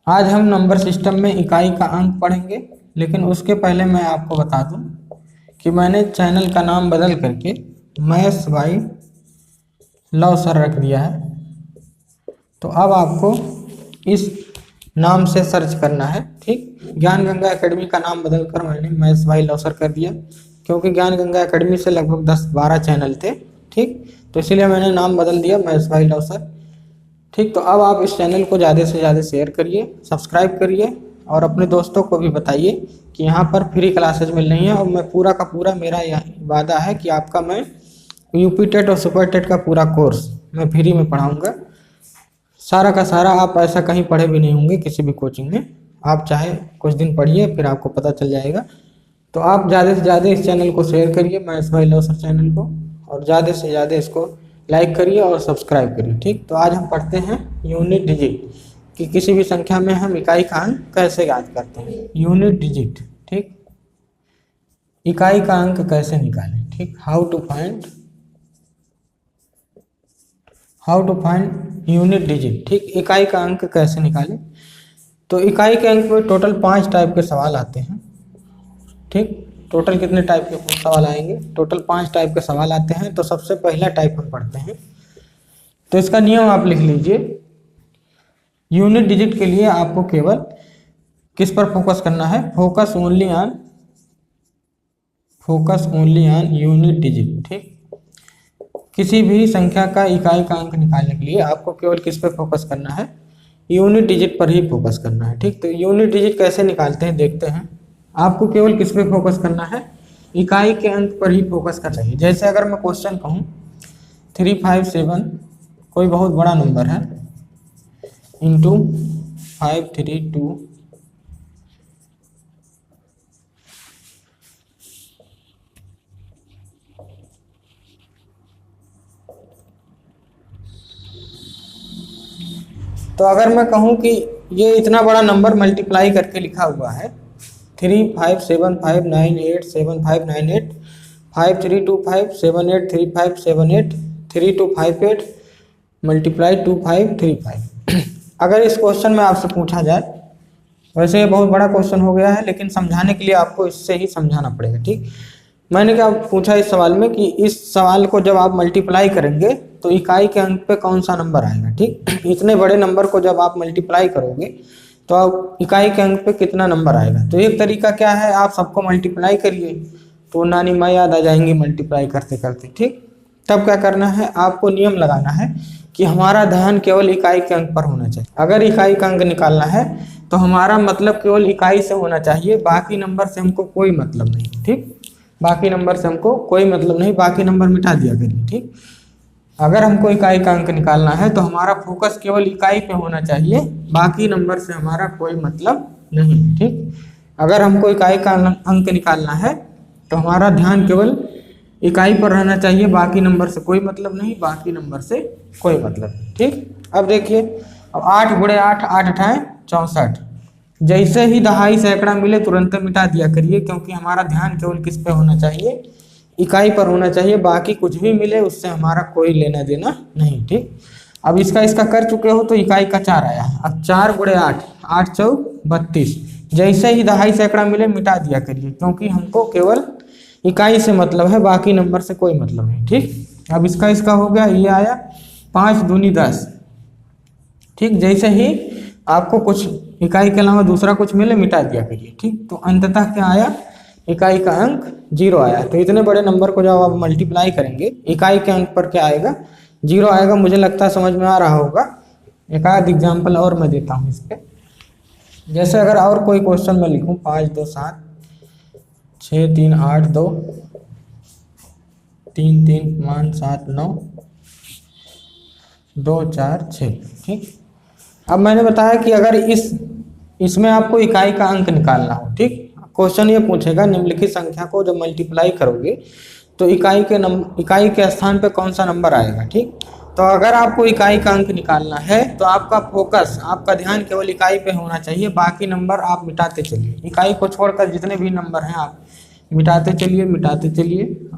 आज हम number system में इकाई का अंक पढ़ेंगे, लेकिन उसके पहले मैं आपको बता दूं कि मैंने चैनल का नाम बदल करके मैथ्स बाय लव सर रख दिया है। तो अब आपको इस नाम से सर्च करना है। ठीक, ज्ञान गंगा एकेडमी का नाम बदलकर मैंने मैथ्स बाय लव सर कर दिया, क्योंकि ज्ञान गंगा एकेडमी से लगभग 10-12 चैनल थे। ठीक, तो इसलिए मैंने नाम बदल दिया मैथ्स बाय लव सर। ठीक, तो अब आप इस चैनल को ज़्यादा से ज़्यादा शेयर करिए, सब्सक्राइब करिए और अपने दोस्तों को भी बताइए कि यहाँ पर फ्री क्लासेज मिल रही हैं। और मैं पूरा का पूरा, मेरा यह वादा है कि आपका मैं यूपी टेट और सुपर टेट का पूरा कोर्स मैं फ्री में पढ़ाऊँगा, सारा का सारा। आप ऐसा कहीं पढ़े भी नहीं होंगे किसी भी कोचिंग में। आप चाहे कुछ दिन पढ़िए, फिर आपको पता चल जाएगा। तो आप ज़्यादा से ज़्यादा इस चैनल को शेयर करिए, maths by love sir channel को, और ज़्यादा से ज़्यादा इसको लाइक करिए और सब्सक्राइब करिए। ठीक, तो आज हम पढ़ते हैं यूनिट डिजिट कि किसी भी संख्या में हम इकाई का अंक कैसे याद करते हैं। यूनिट डिजिट, ठीक, इकाई का अंक कैसे निकालें। ठीक, how to find unit digit. ठीक, इकाई का अंक कैसे निकालें। तो इकाई के अंक में टोटल 5 टाइप के सवाल आते हैं। ठीक, टोटल कितने टाइप के सवाल आएंगे? टोटल 5 टाइप के सवाल आते हैं। तो सबसे पहला टाइप हम पढ़ते हैं। तो इसका नियम आप लिख लीजिए। यूनिट डिजिट के लिए आपको केवल किस पर फोकस करना है? Focus only on unit digit. ठीक, किसी भी संख्या का इकाई का अंक निकालने के लिए आपको केवल किस पर फोकस करना है? यूनिट डिजिट पर ही फोकस करना है। ठीक, तो यूनिट डिजिट कैसे निकालते हैं देखते हैं। आपको केवल किस पे फोकस करना है? इकाई के अंक पर ही फोकस करना चाहिए। जैसे अगर मैं क्वेश्चन कहूँ 357 कोई बहुत बड़ा नंबर है, इंटू 532 तो अगर मैं कहूँ कि ये इतना बड़ा नंबर मल्टीप्लाई करके लिखा हुआ है 3575987598 5325783578 3258 मल्टीप्लाई 2535। अगर इस क्वेश्चन में आपसे पूछा जाए, वैसे ये बहुत बड़ा क्वेश्चन हो गया है, लेकिन समझाने के लिए आपको इससे ही समझाना पड़ेगा। ठीक, मैंने क्या पूछा इस सवाल में कि इस सवाल को जब आप मल्टीप्लाई करेंगे तो इकाई के अंक पे कौन सा नंबर आएगा। ठीक, इतने बड़े नंबर को जब आप मल्टीप्लाई करोगे तो आप इकाई के अंक पे कितना नंबर आएगा। तो एक तरीका क्या है, आप सबको मल्टीप्लाई करिए तो नानी माँ याद आ जाएंगी मल्टीप्लाई करते करते। ठीक, तब क्या करना है, आपको नियम लगाना है कि हमारा ध्यान केवल इकाई के अंक पर होना चाहिए। अगर इकाई का अंक निकालना है तो हमारा मतलब केवल इकाई से होना चाहिए, बाकी नंबर से हमको कोई मतलब नहीं। ठीक, बाकी नंबर से हमको कोई मतलब नहीं, बाकी नंबर मिटा दिया करिए। ठीक, अगर हमको इकाई का अंक निकालना है तो हमारा फोकस केवल इकाई पे होना चाहिए, बाकी नंबर से हमारा कोई मतलब नहीं। ठीक, अगर हमको इकाई का अंक निकालना है तो हमारा ध्यान केवल इकाई पर रहना चाहिए, बाकी नंबर से कोई मतलब नहीं, बाकी नंबर से कोई मतलब नहीं। ठीक, अब देखिए, अब 8 गुणे 8, 8 8 64। जैसे ही दहाई सैकड़ा मिले तुरंत मिटा दिया करिए, क्योंकि हमारा ध्यान केवल किस पे होना चाहिए? इकाई पर होना चाहिए। बाकी कुछ भी मिले उससे हमारा कोई लेना देना नहीं। ठीक, अब इसका कर चुके हो तो इकाई का 4 आया। अब 4 गुणे 8, 8 चौक 32। जैसे ही दहाई सैकड़ा मिले मिटा दिया करिए, क्योंकि हमको केवल इकाई से मतलब है, बाकी नंबर से कोई मतलब नहीं। ठीक, अब इसका हो गया, ये आया 5 दूनी 10। ठीक, जैसे ही आपको कुछ इकाई के अलावा दूसरा कुछ मिले मिटा दिया करिए। ठीक, तो अंततः क्या आया? इकाई का अंक 0 आया। तो इतने बड़े नंबर को जब आप मल्टीप्लाई करेंगे इकाई के अंक पर क्या आएगा? 0 आएगा। मुझे लगता है समझ में आ रहा होगा। एक आध एग्जाम्पल और मैं देता हूँ इस पर। जैसे अगर और कोई क्वेश्चन मैं लिखूँ 5 2 7 6 3 8 2 3 3 5 7 9 2 4 6। ठीक, अब मैंने बताया कि अगर इसमें आपको इकाई का अंक निकालना हो। ठीक, क्वेश्चन ये पूछेगा निम्नलिखित संख्या को जब मल्टीप्लाई करोगे तो इकाई के स्थान पे कौन सा नंबर आएगा। ठीक, तो अगर आपको इकाई का अंक निकालना है तो आपका फोकस, आपका ध्यान केवल इकाई पे होना चाहिए, बाकी नंबर आप मिटाते चलिए। इकाई को छोड़कर जितने भी नंबर हैं आप मिटाते चलिए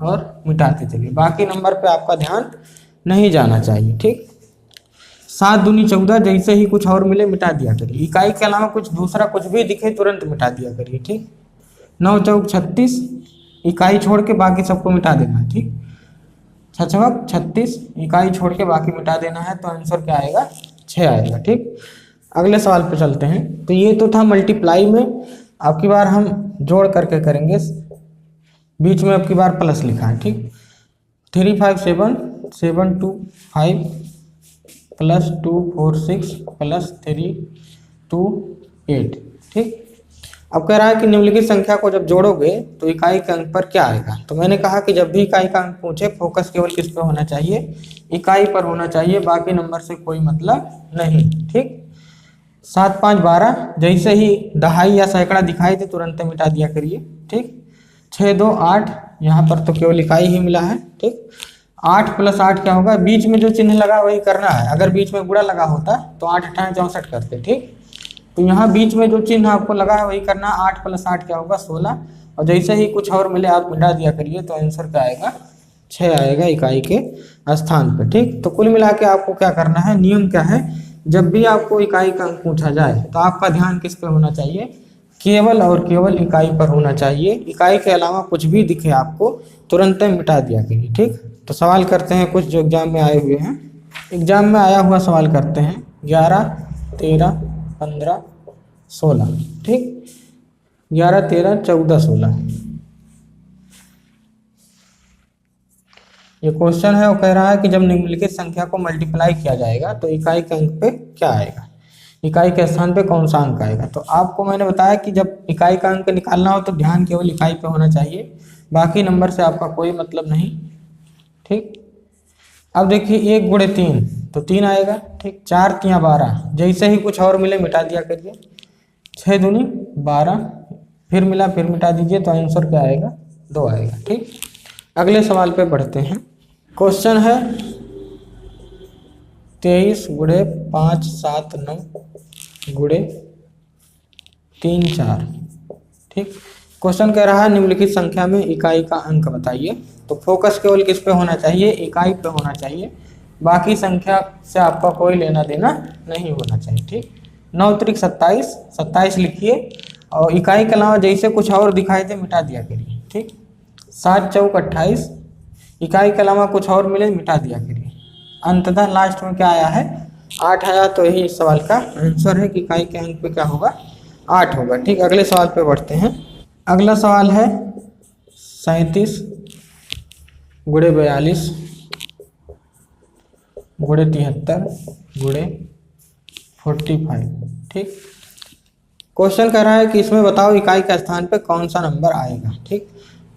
और मिटाते चलिए, बाकी नंबर पे आपका ध्यान नहीं जाना चाहिए। ठीक, 7 दूनी 14, जैसे ही कुछ और मिले मिटा दिया करिए। इकाई के अलावा कुछ दूसरा कुछ भी दिखे तुरंत मिटा दिया करिए, ठीक। 9 चौक 36, इकाई छोड़ के बाकी सबको मिटा देना है, ठीक। 6 छक 36, इकाई छोड़ के बाकी मिटा देना है, तो आंसर क्या आएगा? 6 आएगा, ठीक। अगले सवाल पे चलते हैं। तो ये तो था मल्टीप्लाई में, अब की बार हम जोड़ करके करेंगे, बीच में अब की बार प्लस लिखा है, ठीक। 3 5 7 7 2 5 प्लस 2 4 6 प्लस 3 2 8, ठीक। अब कह रहा है कि निम्नलिखित संख्या को जब जोड़ोगे तो इकाई के अंक पर क्या आएगा। तो मैंने कहा कि जब भी इकाई का अंक पूछे फोकस केवल किस पे होना चाहिए? इकाई पर होना चाहिए, बाकी नंबर से कोई मतलब नहीं, ठीक। 7 5 12, जैसे ही दहाई या सैकड़ा दिखाई दे तुरंत मिटा दिया करिए, ठीक। 6 2 8, यहाँ पर तो केवल इकाई ही मिला है, ठीक। 8 प्लस 8 क्या होगा? बीच में जो चिन्ह लगा वही करना है। अगर बीच में गुणा लगा होता तो 8 8 64 करते, ठीक। तो यहाँ बीच में जो चिन्ह आपको लगा है वही करना। 8 प्लस 8 क्या होगा? 16, और जैसे ही कुछ और मिले आप मिटा दिया करिए, तो आंसर क्या आएगा? 6 आएगा इकाई के स्थान पर, ठीक। तो कुल मिला के आपको क्या करना है? नियम क्या है? जब भी आपको इकाई का अंक पूछा जाए तो आपका ध्यान किस पे होना चाहिए? केवल और केवल इकाई पर होना चाहिए। इकाई के अलावा कुछ भी दिखे आपको तुरंत मिटा दिया करिए, ठीक। तो सवाल करते हैं कुछ जो एग्जाम में आए हुए हैं। एग्जाम में आया हुआ सवाल करते हैं। 11 13 15 16, ठीक। 11 13 14 16 ये क्वेश्चन है। वो कह रहा है कि जब निम्नलिखित संख्या को मल्टीप्लाई किया जाएगा तो इकाई के अंक पे क्या आएगा? इकाई के स्थान पे कौन सा अंक आएगा? तो आपको मैंने बताया कि जब इकाई का अंक निकालना हो तो ध्यान केवल इकाई पे होना चाहिए, बाकी नंबर से आपका कोई मतलब नहीं, ठीक। अब देखिए 1 गुणे 3 तो 3 आएगा, ठीक। 4 3 12, जैसे ही कुछ और मिले मिटा दिया करिए। 6 दूनी 12, फिर मिला फिर मिटा दीजिए, तो आंसर क्या आएगा? 2 आएगा, ठीक। अगले सवाल पे बढ़ते हैं। क्वेश्चन है 23 गुणे 5 7 9 गुणे 3 4, ठीक। क्वेश्चन कह रहा है निम्नलिखित संख्या में इकाई का अंक बताइए। तो फोकस केवल किस पे होना चाहिए? इकाई पे होना चाहिए, बाकी संख्या से आपका कोई लेना देना नहीं होना चाहिए, ठीक। 9 त्रिक 27, 27 लिखिए, और इकाई के अलावा जैसे कुछ और दिखाई दे मिटा दिया करिए, ठीक। 7 चौक 28, इकाई के अलावा कुछ और मिले मिटा दिया करिए। अंततः लास्ट में क्या आया है? 8 आया। तो यही इस सवाल का आंसर है कि इकाई के अंक पे क्या होगा? 8 होगा, ठीक। अगले सवाल पे बढ़ते हैं। अगला सवाल है 37 गुणे 42 गुणे 73 गुणे 45, ठीक। क्वेश्चन कह रहा है कि इसमें बताओ इकाई के स्थान पे कौन सा नंबर आएगा, ठीक।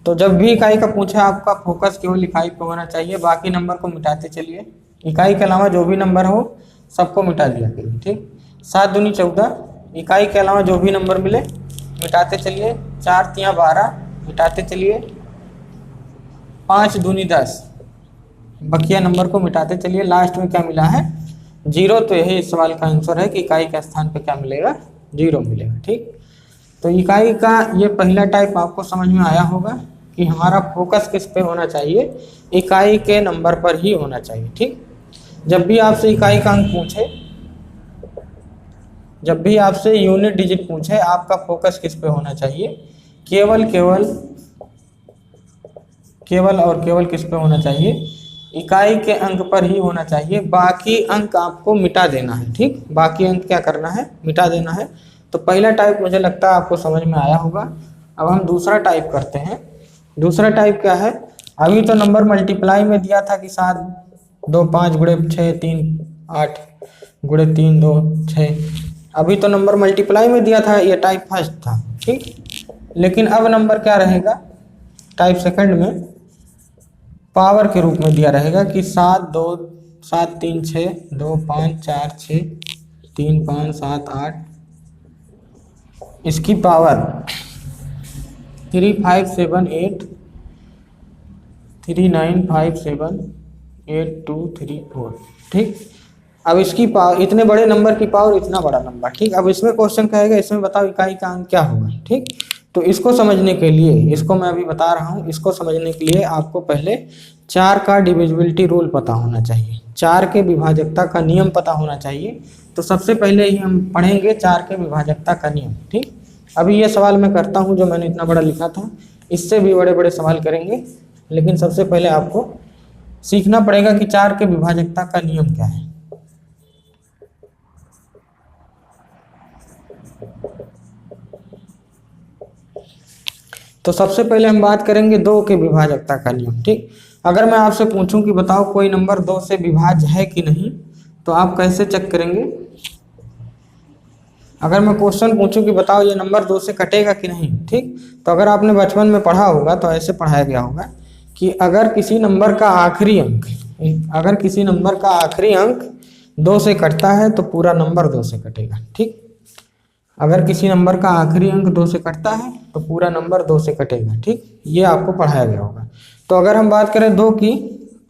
तो जब भी इकाई का पूछे आपका फोकस केवल इकाई पे होना चाहिए, बाकी नंबर को मिटाते चलिए। इकाई के अलावा जो भी नंबर हो सबको मिटा दिया करिए, ठीक। 7 दूनी 14, इकाई के अलावा जो भी नंबर मिले मिटाते चलिए। 4 3 12, मिटाते चलिए। 5 दूनी 10, बकिया नंबर को मिटाते चलिए। लास्ट में क्या मिला है? 0। तो यही इस सवाल का आंसर है कि इकाई के स्थान पे क्या मिलेगा? 0 मिलेगा, ठीक। तो इकाई का ये पहला टाइप आपको समझ में आया होगा कि हमारा फोकस किस पे होना चाहिए? इकाई के नंबर पर ही होना चाहिए, ठीक। जब भी आपसे इकाई का अंक पूछे, जब भी आपसे यूनिट डिजिट पूछे, आपका फोकस किस पे होना चाहिए? केवल और केवल किस पे होना चाहिए? इकाई के अंक पर ही होना चाहिए। बाकी अंक आपको मिटा देना है, ठीक। बाकी अंक क्या करना है? मिटा देना है। तो पहला टाइप मुझे लगता है आपको समझ में आया होगा। अब हम दूसरा टाइप करते हैं। दूसरा टाइप क्या है? अभी तो नंबर मल्टीप्लाई में दिया था कि 7 2 5 गुणे 6 3 8 गुणे 3 2 6। अभी तो नंबर मल्टीप्लाई में दिया था, ये टाइप फर्स्ट था, ठीक। लेकिन अब नंबर क्या रहेगा? टाइप सेकंड में पावर के रूप में दिया रहेगा कि 7 2 7 3 6 2 5 4 6 3 5 7 8, इसकी पावर 3 5 7 8 3 9 5 7 8 2 3 4, ठीक। अब इसकी पावर, इतने बड़े नंबर की पावर इतना बड़ा नंबर, ठीक। अब इसमें क्वेश्चन कहेगा इसमें बताओ इकाई का अंक क्या होगा, ठीक। तो इसको समझने के लिए, इसको मैं अभी बता रहा हूँ, इसको समझने के लिए आपको पहले 4 का डिविजिबिलिटी रूल पता होना चाहिए, 4 के विभाजकता का नियम पता होना चाहिए। तो सबसे पहले ही हम पढ़ेंगे 4 के विभाजकता का नियम। ठीक, अभी ये सवाल मैं करता हूँ जो मैंने इतना बड़ा लिखा था, इससे भी बड़े बड़े सवाल करेंगे, लेकिन सबसे पहले आपको सीखना पड़ेगा कि 4 के विभाजकता का नियम क्या है। तो सबसे पहले हम बात करेंगे 2 के विभाजकता का नियम। ठीक, अगर मैं आपसे पूछूं कि बताओ कोई नंबर 2 से विभाज्य है कि नहीं, तो आप कैसे चेक करेंगे? अगर मैं क्वेश्चन पूछूं कि बताओ ये नंबर 2 से कटेगा कि नहीं, ठीक, तो अगर आपने बचपन में पढ़ा होगा तो ऐसे पढ़ाया गया होगा कि अगर किसी नंबर का आखिरी अंक 2 से कटता है तो पूरा नंबर 2 से कटेगा। ठीक, अगर किसी नंबर का आखिरी अंक 2 से कटता है तो पूरा नंबर 2 से कटेगा। ठीक, ये आपको पढ़ाया गया होगा। तो अगर हम बात करें 2 की,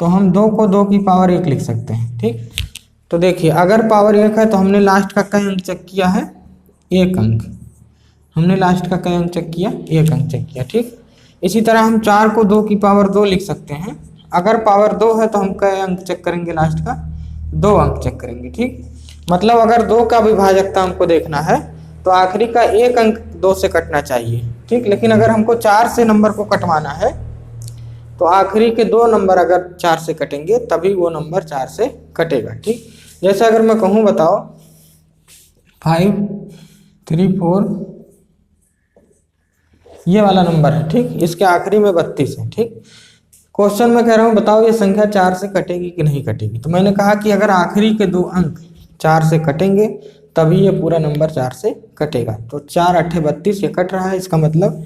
तो हम 2 को 2 की पावर 1 लिख सकते हैं। ठीक, तो देखिए अगर पावर 1 है तो हमने लास्ट का कई अंक चेक किया है? 1 अंक। हमने लास्ट का कई अंक चेक किया? 1 अंक चेक किया। ठीक, इसी तरह हम 4 को 2 की पावर 2 लिख सकते हैं। अगर पावर 2 है तो हम कई अंक चेक करेंगे? लास्ट का 2 अंक चेक करेंगे। ठीक, मतलब अगर 2 का विभाजकता हमको देखना है तो आखिरी का 1 अंक 2 से कटना चाहिए। ठीक, लेकिन अगर हमको 4 से नंबर को कटवाना है तो आखिरी के 2 नंबर अगर 4 से कटेंगे तभी वो नंबर 4 से कटेगा। ठीक, जैसे अगर मैं कहूँ बताओ 5 3 4, ये वाला नंबर है। ठीक, इसके आखिरी में 32 है। ठीक, क्वेश्चन में कह रहा हूँ बताओ ये संख्या 4 से कटेगी कि नहीं कटेगी। तो मैंने कहा कि अगर आखिरी के 2 अंक 4 से कटेंगे तभी ये पूरा नंबर 4 से कटेगा। तो 4 8 32 ये कट रहा है, इसका मतलब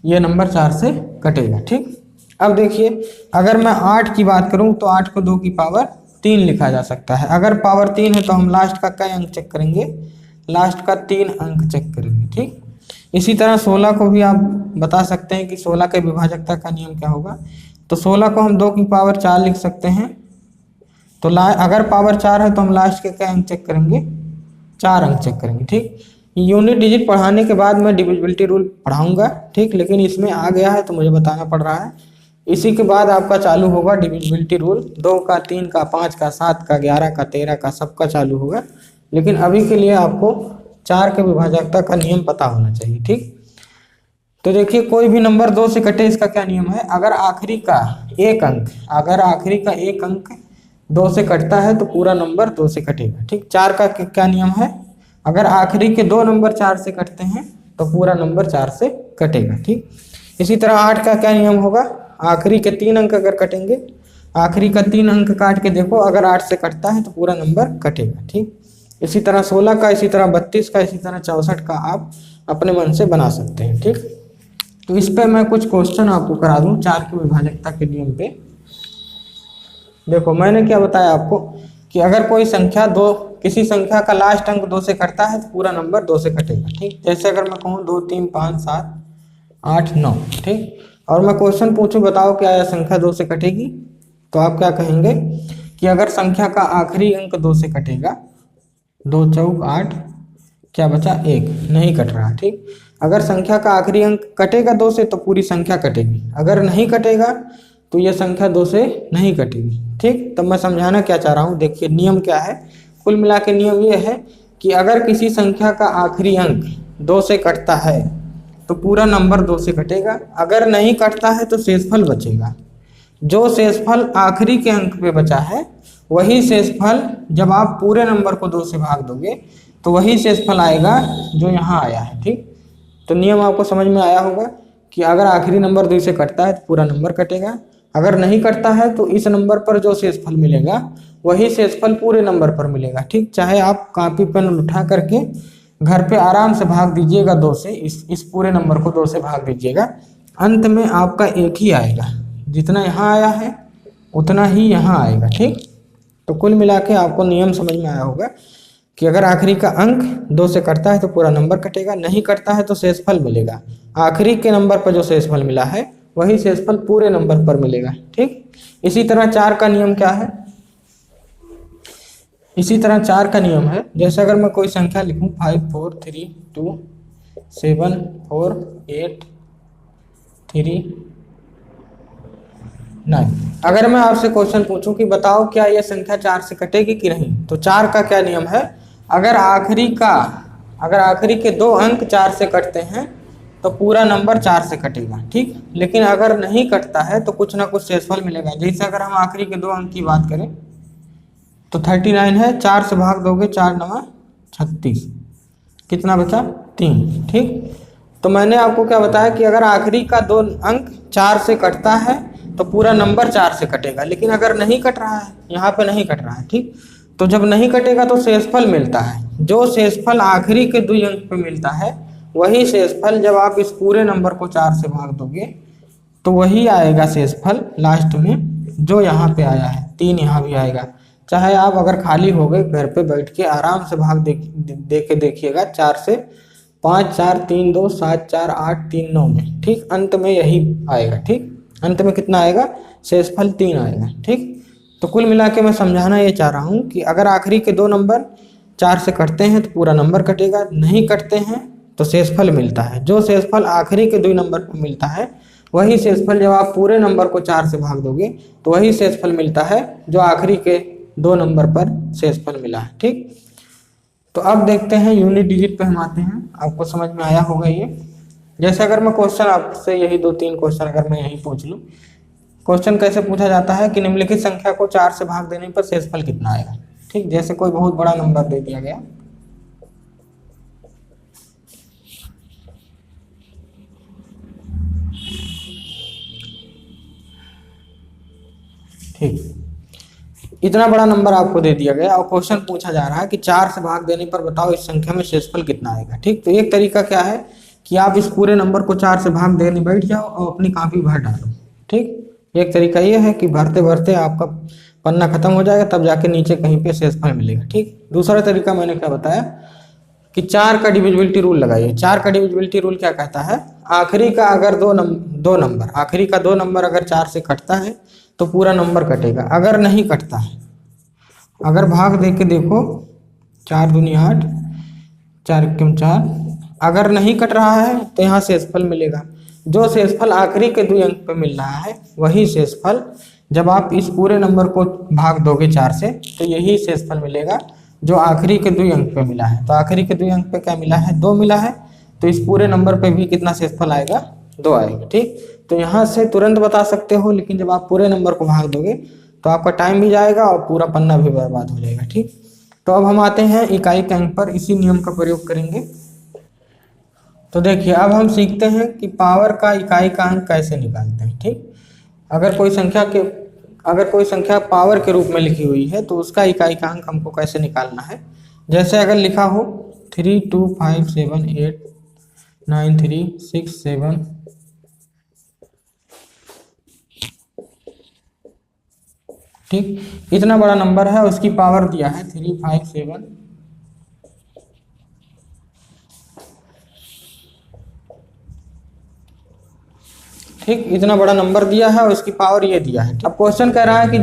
ये नंबर 4 से कटेगा। ठीक, अब देखिए अगर मैं 8 की बात करूं तो 8 को 2 की पावर 3 लिखा जा सकता है। अगर पावर 3 है तो हम लास्ट का कई अंक चेक करेंगे? लास्ट का 3 अंक चेक करेंगे। ठीक, इसी तरह 16 को भी आप बता सकते हैं कि 16 के विभाजकता का नियम क्या होगा। तो 16 को हम 2 की पावर 4 लिख सकते हैं। तो अगर पावर 4 है तो हम लास्ट के कई अंक चेक करेंगे? 4 अंक चेक करेंगे। ठीक, यूनिट डिजिट पढ़ाने के बाद मैं डिविजिबिलिटी रूल पढ़ाऊंगा। ठीक, लेकिन इसमें आ गया है तो मुझे बताना पड़ रहा है। इसी के बाद आपका चालू होगा डिविजिबिलिटी रूल, 2 का 3 का 5 का 7 का 11 का 13 का सबका चालू होगा। लेकिन अभी के लिए आपको 4 के विभाजकता का नियम पता होना चाहिए। ठीक, तो देखिए कोई भी नंबर 2 से कटे इसका क्या नियम है? अगर आखिरी का एक अंक 2 से कटता है तो पूरा नंबर 2 से कटेगा। ठीक, 4 का क्या नियम है? अगर आखिरी के 2 नंबर 4 से कटते हैं तो पूरा नंबर 4 से कटेगा। ठीक, इसी तरह 8 का क्या नियम होगा? आखिरी के 3 अंक अगर कटेंगे, आखिरी का 3 अंक काट के देखो, अगर 8 से कटता है तो पूरा नंबर कटेगा। ठीक, इसी तरह 16 का, इसी तरह 32 का, इसी तरह 64 का आप अपने मन से बना सकते हैं। ठीक, तो इस पे मैं कुछ क्वेश्चन आपको करा दूं 4 की विभाजकता के नियम पे। देखो मैंने क्या बताया आपको कि अगर कोई संख्या किसी संख्या का लास्ट अंक 2 से कटता है तो पूरा नंबर 2 से कटेगा। ठीक, जैसे अगर मैं कहूँ 2 3 5 7 8 9, ठीक, और मैं क्वेश्चन पूछूं बताओ क्या यह संख्या 2 से कटेगी, तो आप क्या कहेंगे कि अगर संख्या का आखिरी अंक 2 से कटेगा, 2 चौक 8, क्या बचा 1, नहीं कट रहा। ठीक, अगर संख्या का आखिरी अंक कटेगा 2 से तो पूरी संख्या कटेगी, अगर नहीं कटेगा तो यह संख्या 2 से नहीं कटेगी। ठीक, तो मैं समझाना क्या चाह रहा हूँ, देखिए नियम क्या है। कुल मिला के नियम ये है कि अगर किसी संख्या का आखिरी अंक 2 से कटता है तो पूरा नंबर 2 से कटेगा, अगर नहीं कटता है तो शेषफल बचेगा। जो शेषफल आखिरी के अंक पे बचा है वही शेषफल जब आप पूरे नंबर को 2 से भाग दोगे तो वही शेषफल आएगा जो यहाँ आया है। ठीक, तो नियम आपको समझ में आया होगा कि अगर आखिरी नंबर 2 से कटता है तो पूरा नंबर कटेगा, अगर नहीं कटता है तो इस नंबर पर जो शेषफल मिलेगा वही शेषफल पूरे नंबर पर मिलेगा। ठीक, चाहे आप कॉपी पेन उठा करके घर पे आराम से भाग दीजिएगा 2 से, इस पूरे नंबर को 2 से भाग दीजिएगा, अंत में आपका 1 ही आएगा, जितना यहाँ आया है उतना ही यहाँ आएगा। ठीक, तो कुल मिला के आपको नियम समझ में आया होगा कि अगर आखिरी का अंक 2 से कटता है तो पूरा नंबर कटेगा, नहीं कटता है तो शेषफल मिलेगा, आखिरी के नंबर पर जो शेषफल मिला है वही शेषफल पूरे नंबर पर मिलेगा। ठीक, इसी तरह 4 का नियम क्या है? इसी तरह 4 का नियम है, जैसे अगर मैं कोई संख्या लिखूं 5 4 3 2 7 4 8 3 9। अगर मैं आपसे क्वेश्चन पूछूं कि बताओ क्या यह संख्या 4 से कटेगी कि नहीं, तो 4 का क्या नियम है, अगर आखिरी के 2 अंक 4 से कटते हैं तो पूरा नंबर 4 से कटेगा, ठीक। लेकिन अगर नहीं कटता है तो कुछ ना कुछ शेषफल मिलेगा। जैसे अगर हम आखिरी के 2 अंक की बात करें तो 39 है, 4 से भाग दोगे 4 9 36, कितना बचा 3, ठीक। तो मैंने आपको क्या बताया कि अगर आखिरी का 2 अंक 4 से कटता है तो पूरा नंबर 4 से कटेगा, लेकिन अगर नहीं कट रहा है, यहाँ पे नहीं कट रहा है, ठीक। तो जब नहीं कटेगा तो शेषफल मिलता है। जो शेषफल आखिरी के 2 अंक पे मिलता है वही शेषफल जब आप इस पूरे नंबर को 4 से भाग दोगे तो वही आएगा शेषफल लास्ट में, जो यहाँ पे आया है 3 यहाँ भी आएगा। चाहे आप अगर खाली हो गए घर पे बैठ के आराम से भाग दे के देखिएगा, 4 से 5 4 3 2 7 4 8 3 9 में, ठीक। अंत में यही आएगा, ठीक। अंत में कितना आएगा, शेषफल 3 आएगा, ठीक। तो कुल मिला के मैं समझाना ये चाह रहा हूँ कि अगर आखिरी के 2 नंबर 4 से कटते हैं तो पूरा नंबर कटेगा, नहीं कटते हैं तो शेषफल मिलता है। जो शेषफल आखिरी के 2 नंबर पर मिलता है वही शेषफल जब आप पूरे नंबर को 4 से भाग दोगे तो वही शेषफल मिलता है जो आखिरी के 2 नंबर पर शेषफल मिला है, ठीक। तो अब देखते हैं यूनिट डिजिट पे हम आते हैं। आपको समझ में आया होगा ये। जैसे अगर मैं क्वेश्चन आपसे यही 2-3 क्वेश्चन अगर मैं यही पूछ लूँ, क्वेश्चन कैसे पूछा जाता है कि निम्नलिखित संख्या को 4 से भाग देने पर शेषफल कितना आएगा, ठीक। जैसे कोई बहुत बड़ा नंबर दे दिया गया, ठीक, इतना बड़ा नंबर आपको दे दिया गया और क्वेश्चन पूछा जा रहा है कि 4 से भाग देने पर बताओ इस संख्या में शेषफल कितना आएगा, ठीक। तो एक तरीका क्या है कि आप इस पूरे नंबर को 4 से भाग देने बैठ जाओ और अपनी कॉपी भर डालो, ठीक। एक तरीका ये है कि भरते भरते आपका पन्ना खत्म हो जाएगा, तब जाके नीचे कहीं पे शेषफल मिलेगा, ठीक। दूसरा तरीका मैंने क्या बताया कि 4 का डिविजिबिलिटी रूल लगाइए। 4 का डिविजिबिलिटी रूल क्या कहता है, आखिरी का अगर आखिरी का 2 नंबर अगर 4 से कटता है तो पूरा नंबर कटेगा। अगर नहीं कटता है, अगर भाग दे के देखो 4 दूनी 8 4 एकम 4, अगर नहीं कट रहा है तो यहाँ शेषफल मिलेगा। जो शेषफल आखिरी के 2 अंक पे मिल रहा है वही शेषफल जब आप इस पूरे नंबर को भाग दोगे 4 से तो यही शेषफल मिलेगा जो आखिरी के 2 अंक पे मिला है। तो आखिरी के 2 अंक पे क्या मिला है, 2 मिला है, तो इस पूरे नंबर पे भी कितना शेषफल आएगा, 2 आएगा, ठीक। तो यहाँ से तुरंत बता सकते हो, लेकिन जब आप पूरे नंबर को भाग दोगे तो आपका टाइम भी जाएगा और पूरा पन्ना भी बर्बाद हो जाएगा, ठीक। तो अब हम आते हैं इकाई के अंक पर, इसी नियम का प्रयोग करेंगे। तो देखिए अब हम सीखते हैं कि पावर का इकाई का अंक कैसे निकालते हैं, ठीक। अगर कोई संख्या पावर के रूप में लिखी हुई है तो उसका इकाई का अंक हमको कैसे निकालना है। जैसे अगर लिखा हो 3 2 5 7 8 9 3 6 7, ठीक, इतना बड़ा नंबर है, उसकी पावर दिया है 3 5 7, ठीक, इतना बड़ा नंबर दिया है और इसकी पावर ये दिया है। अब क्वेश्चन कह रहा है कि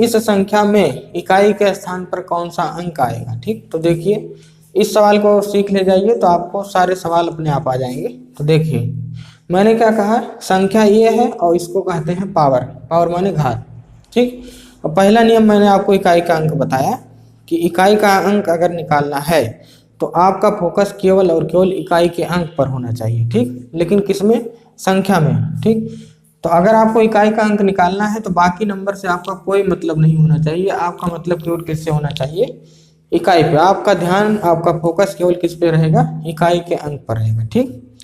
इस संख्या में इकाई के स्थान पर कौन सा अंक आएगा, ठीक। तो देखिए इस सवाल को सीख ले जाइए तो आपको सारे सवाल अपने आप आ जाएंगे। तो देखिए मैंने क्या कहा, संख्या ये है और इसको कहते हैं पावर माने घात, ठीक। और पहला नियम मैंने आपको इकाई का अंक बताया कि इकाई का अंक अगर निकालना है तो आपका फोकस केवल और केवल इकाई के अंक पर होना चाहिए, ठीक। लेकिन किसमें, संख्या में, ठीक। तो अगर आपको इकाई का अंक निकालना है तो बाकी नंबर से आपका कोई मतलब नहीं होना चाहिए। आपका मतलब केवल किससे होना चाहिए, इकाई पे। आपका ध्यान, आपका फोकस केवल किस पे रहेगा, इकाई के अंक पर रहेगा, ठीक।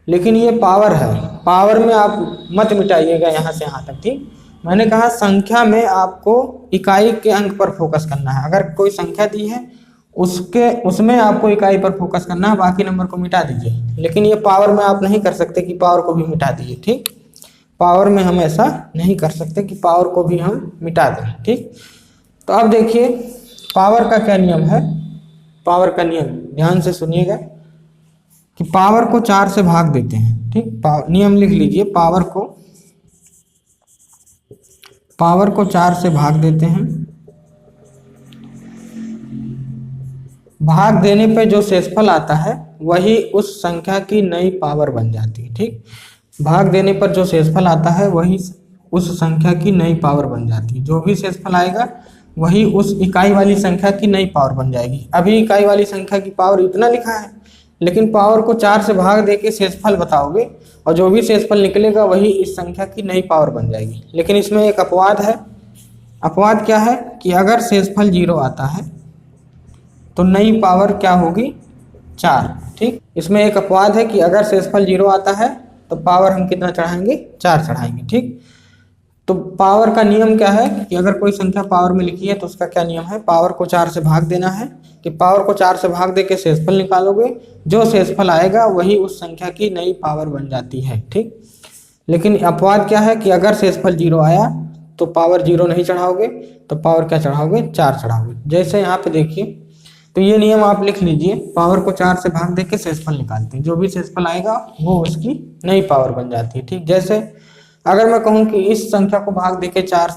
लेकिन ये पावर है, पावर में आप मत मिटाइएगा यहाँ से यहाँ तक, ठीक। मैंने कहा संख्या में आपको इकाई के अंक पर फोकस करना है। अगर कोई संख्या दी है उसमें आपको इकाई पर फोकस करना है, बाकी नंबर को मिटा दीजिए। लेकिन ये पावर में आप नहीं कर सकते कि पावर को भी मिटा दीजिए, ठीक। पावर में हम ऐसा नहीं कर सकते कि पावर को भी हम मिटा दें, ठीक। तो अब देखिए पावर का क्या नियम है। पावर का नियम ध्यान से सुनिएगा कि पावर को 4 से भाग देते हैं, ठीक। नियम लिख लीजिए, पावर को 4 से भाग देते हैं। भाग देने पे जो शेषफल आता है वही उस संख्या की नई पावर बन जाती है, ठीक। भाग देने पर जो शेषफल आता है वही उस संख्या की नई पावर बन जाती है। जो भी शेषफल आएगा वही उस इकाई वाली संख्या की नई पावर बन जाएगी। अभी इकाई वाली संख्या की पावर इतना लिखा है, लेकिन पावर को 4 से भाग देके शेषफल बताओगे और जो भी शेषफल निकलेगा वही इस संख्या की नई पावर बन जाएगी। लेकिन इसमें एक अपवाद है। अपवाद क्या है कि अगर शेषफल 0 आता है तो नई पावर क्या होगी, 4। ठीक, इसमें एक अपवाद है कि अगर शेषफल 0 आता है तो पावर हम कितना चढ़ाएंगे, 4 चढ़ाएंगे। ठीक, तो पावर का नियम क्या है कि अगर कोई संख्या पावर में लिखी है तो उसका क्या नियम है, पावर को 4 से भाग देना है। कि पावर को 4 से भाग दे के शेषफल निकालोगे, जो शेषफल आएगा वही उस संख्या की नई पावर बन जाती है। ठीक, लेकिन अपवाद क्या है कि अगर शेषफल 0 आया तो पावर 0 नहीं चढ़ाओगे, तो पावर क्या चढ़ाओगे, 4 चढ़ाओगे। जैसे यहाँ पे देखिए, तो ये नियम आप लिख लीजिए, पावर को 4 से भाग दे के शेषफल निकालते हैं, जो भी शेषफल आएगा वो उसकी नई पावर बन जाती है। ठीक, जैसे अगर मैं कहूँ कि इस संख्या को भाग दे के 4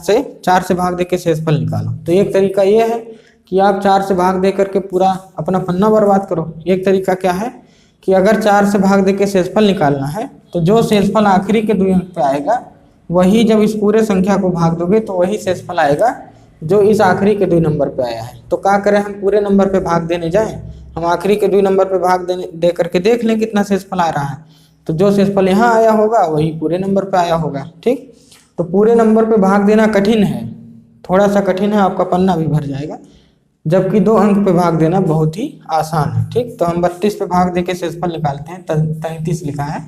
से भाग दे के शेषफल निकालो, तो एक तरीका ये है कि आप 4 से भाग दे करके पूरा अपना पन्ना बर्बाद करो। एक तरीका क्या है कि अगर 4 से भाग दे के शेषफल निकालना है तो जो शेषफल आखिरी के 2 अंक पे आएगा वही, जब इस पूरे संख्या को भाग दोगे तो वही शेषफल आएगा जो इस आखिरी के 2 नंबर पे आया है। तो क्या करें, हम पूरे नंबर पे भाग देने जाएं, हम आखिरी के 2 नंबर पे भाग दे करके देख लें कितना शेषफल आ रहा है। तो जो शेषफल यहाँ आया होगा वही पूरे नंबर पे आया होगा। ठीक, तो पूरे नंबर पे भाग देना कठिन है, थोड़ा सा कठिन है, आपका पन्ना भी भर जाएगा, जबकि 2 अंक पे भाग देना बहुत ही आसान है। ठीक, तो हम 32 पे भाग दे के शेषफल निकालते हैं, 33 लिखा है,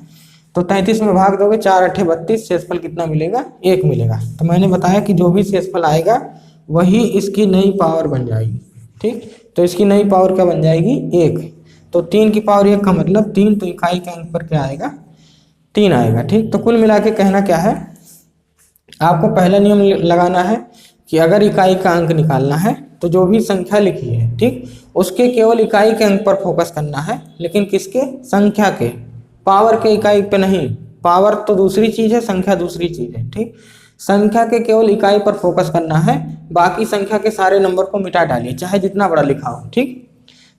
तो 33 में भाग दोगे 4 8 32, शेषफल कितना मिलेगा, 1 मिलेगा। तो मैंने बताया कि जो भी शेषफल आएगा वही इसकी नई पावर बन जाएगी। ठीक, तो इसकी नई पावर क्या बन जाएगी, 1। तो 3 की पावर 1 का मतलब 3, तो इकाई के अंक पर क्या आएगा, 3 आएगा। ठीक, तो कुल मिला के कहना क्या है, आपको पहला नियम लगाना है कि अगर इकाई का अंक निकालना है तो जो भी संख्या लिखी है, ठीक, उसके केवल इकाई के अंक पर फोकस करना है, लेकिन किसके, संख्या के, पावर के इकाई पे नहीं। पावर तो दूसरी चीज है, संख्या दूसरी चीज है। ठीक, संख्या के केवल इकाई पर फोकस करना है, बाकी संख्या के सारे नंबर को मिटा डालिए, चाहे जितना बड़ा लिखा हो। ठीक,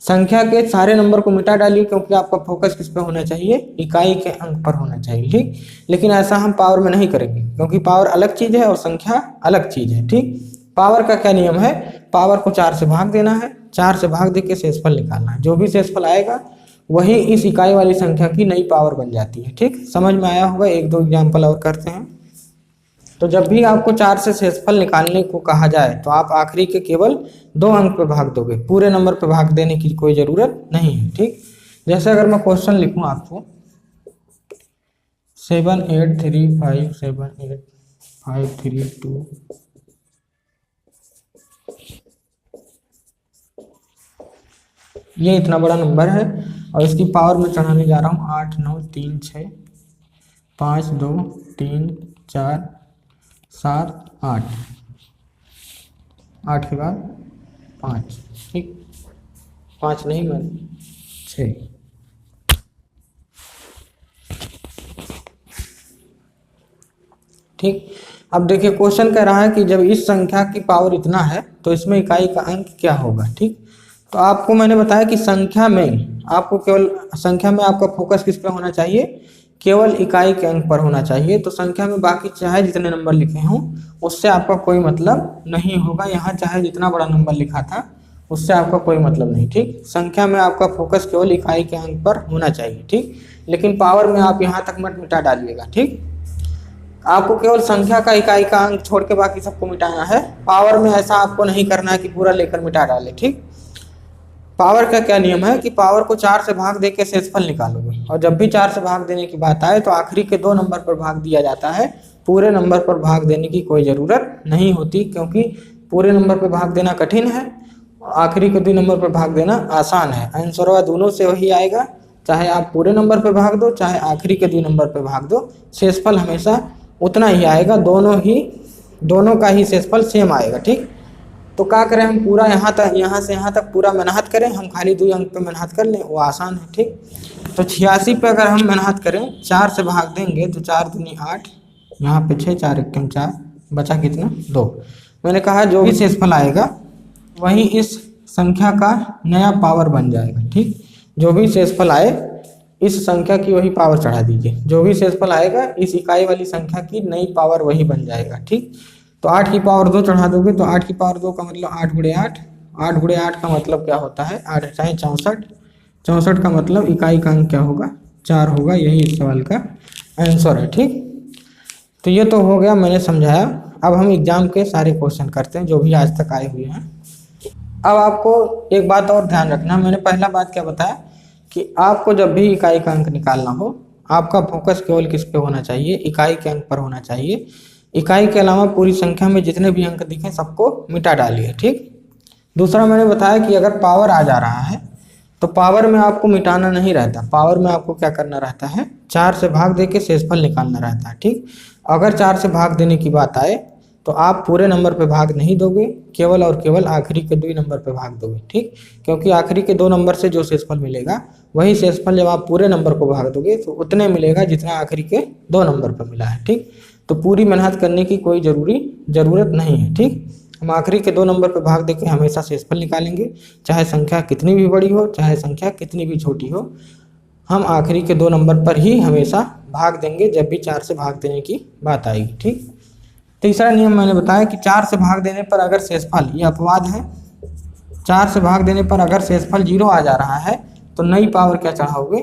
संख्या के सारे नंबर को मिटा डालिए, क्योंकि आपका फोकस किस पे होना चाहिए, इकाई के अंक पर होना चाहिए। ठीक, लेकिन ऐसा हम पावर में नहीं करेंगे, क्योंकि पावर अलग चीज है और संख्या अलग चीज है। ठीक, पावर का क्या नियम है, पावर को 4 से भाग देना है, 4 से भाग दे के शेषफल निकालना है, जो भी शेषफल आएगा वही इस इकाई वाली संख्या की नई पावर बन जाती है। ठीक, समझ में आया होगा। 1-2 एग्जाम्पल और करते हैं। तो जब भी आपको 4 से शेषफल निकालने को कहा जाए तो आप आखिरी के केवल 2 अंक पे भाग दोगे, पूरे नंबर पे भाग देने की कोई जरूरत नहीं है। ठीक, जैसे अगर मैं क्वेश्चन लिखूं आपको 7835785532, ये इतना बड़ा नंबर है और इसकी पावर में चढ़ाने जा रहा हूँ 8 9 3 6 5 2 3 4 7 8, 8 के बाद 5। ठीक, 5 नहीं, मैं 6। ठीक, अब देखिए क्वेश्चन कह रहा है कि जब इस संख्या की पावर इतना है तो इसमें इकाई का अंक क्या होगा। ठीक, तो आपको मैंने बताया कि संख्या में आपको केवल, संख्या में आपका फोकस किस पे होना चाहिए, केवल इकाई के अंक पर होना चाहिए। तो संख्या में बाकी चाहे जितने नंबर लिखे हों उससे आपका कोई मतलब नहीं होगा। यहाँ चाहे जितना बड़ा नंबर लिखा था उससे आपका कोई मतलब नहीं। ठीक, संख्या में आपका फोकस केवल इकाई के अंक पर होना चाहिए। ठीक, लेकिन पावर में आप यहाँ तक मत मिटा डालिएगा। ठीक, आपको केवल संख्या का इकाई का अंक छोड़ के बाकी सबको मिटाना है। पावर में ऐसा आपको नहीं करना है कि पूरा लेकर मिटा डाले। ठीक, पावर का क्या नियम है कि पावर को 4 से भाग दे के शेषफल निकालोगे, और जब भी 4 से भाग देने की बात आए तो आखिरी के 2 नंबर पर भाग दिया जाता है, पूरे नंबर पर भाग देने की कोई ज़रूरत नहीं होती, क्योंकि पूरे नंबर पर भाग देना कठिन है, आखिरी के 2 नंबर पर भाग देना आसान है। आंसर दोनों से वही आएगा, चाहे आप पूरे नंबर पर भाग दो चाहे आखिरी के 2 नंबर पर भाग दो, शेषफल हमेशा उतना ही आएगा, दोनों का ही शेषफल सेम आएगा। ठीक, तो क्या करें, हम पूरा यहाँ से यहाँ तक पूरा मेहनत करें, हम खाली 2 अंक पे मेहनत कर लें, वो आसान है। ठीक, तो 86 पे अगर हम मेहनत करें, 4 से भाग देंगे तो 4 दूनी 8, यहाँ पे 6 4 1 4, बचा कितना, 2। मैंने कहा जो भी शेषफल आएगा वही इस संख्या का नया पावर बन जाएगा। ठीक, जो भी शेषफल आए इस संख्या की वही पावर चढ़ा दीजिए, जो भी शेषफल आएगा इस इकाई वाली संख्या की नई पावर वही बन जाएगा। ठीक, तो 8 की पावर 2 चढ़ा दोगे तो 8 की पावर 2 का मतलब 8 गुणे 8, 8 गुणे 8 का मतलब क्या होता है, 8 चाहे 64, 64 का मतलब इकाई का अंक क्या होगा, 4 होगा। यही इस सवाल का आंसर है। ठीक, तो ये तो हो गया, मैंने समझाया। अब हम एग्जाम के सारे क्वेश्चन करते हैं जो भी आज तक आए हुए हैं। अब आपको एक बात और ध्यान रखना, मैंने पहला बात क्या बताया कि आपको जब भी इकाई का अंक निकालना हो, आपका फोकस केवल किस पे होना चाहिए, इकाई के अंक पर होना चाहिए। इकाई के अलावा पूरी संख्या में जितने भी अंक दिखें सबको मिटा डालिए। ठीक, दूसरा मैंने बताया कि अगर पावर आ जा रहा है तो पावर में आपको मिटाना नहीं रहता, पावर में आपको क्या करना रहता है, 4 से भाग दे के शेषफल निकालना रहता है। ठीक, अगर 4 से भाग देने की बात आए तो आप पूरे नंबर पे भाग नहीं दोगे, केवल और केवल आखिरी के 2 नंबर पे भाग दोगे। ठीक, क्योंकि आखिरी के 2 नंबर से जो शेषफल मिलेगा वही शेषफल जब आप पूरे नंबर को भाग दोगे तो उतने मिलेगा जितना आखिरी के 2 नंबर पर मिला है। ठीक, तो पूरी मेहनत करने की कोई ज़रूरत नहीं है। ठीक, हम आखिरी के 2 नंबर पर भाग देके हमेशा शेषफल निकालेंगे, चाहे संख्या कितनी भी बड़ी हो चाहे संख्या कितनी भी छोटी हो, हम आखिरी के 2 नंबर पर ही हमेशा भाग देंगे जब भी 4 से भाग देने की बात आएगी। ठीक, तीसरा नियम मैंने बताया कि 4 से भाग देने पर अगर शेषफल, ये अपवाद है, 4 से भाग देने पर अगर शेषफल 0 आ जा रहा है तो नई पावर क्या चढ़ाओगे,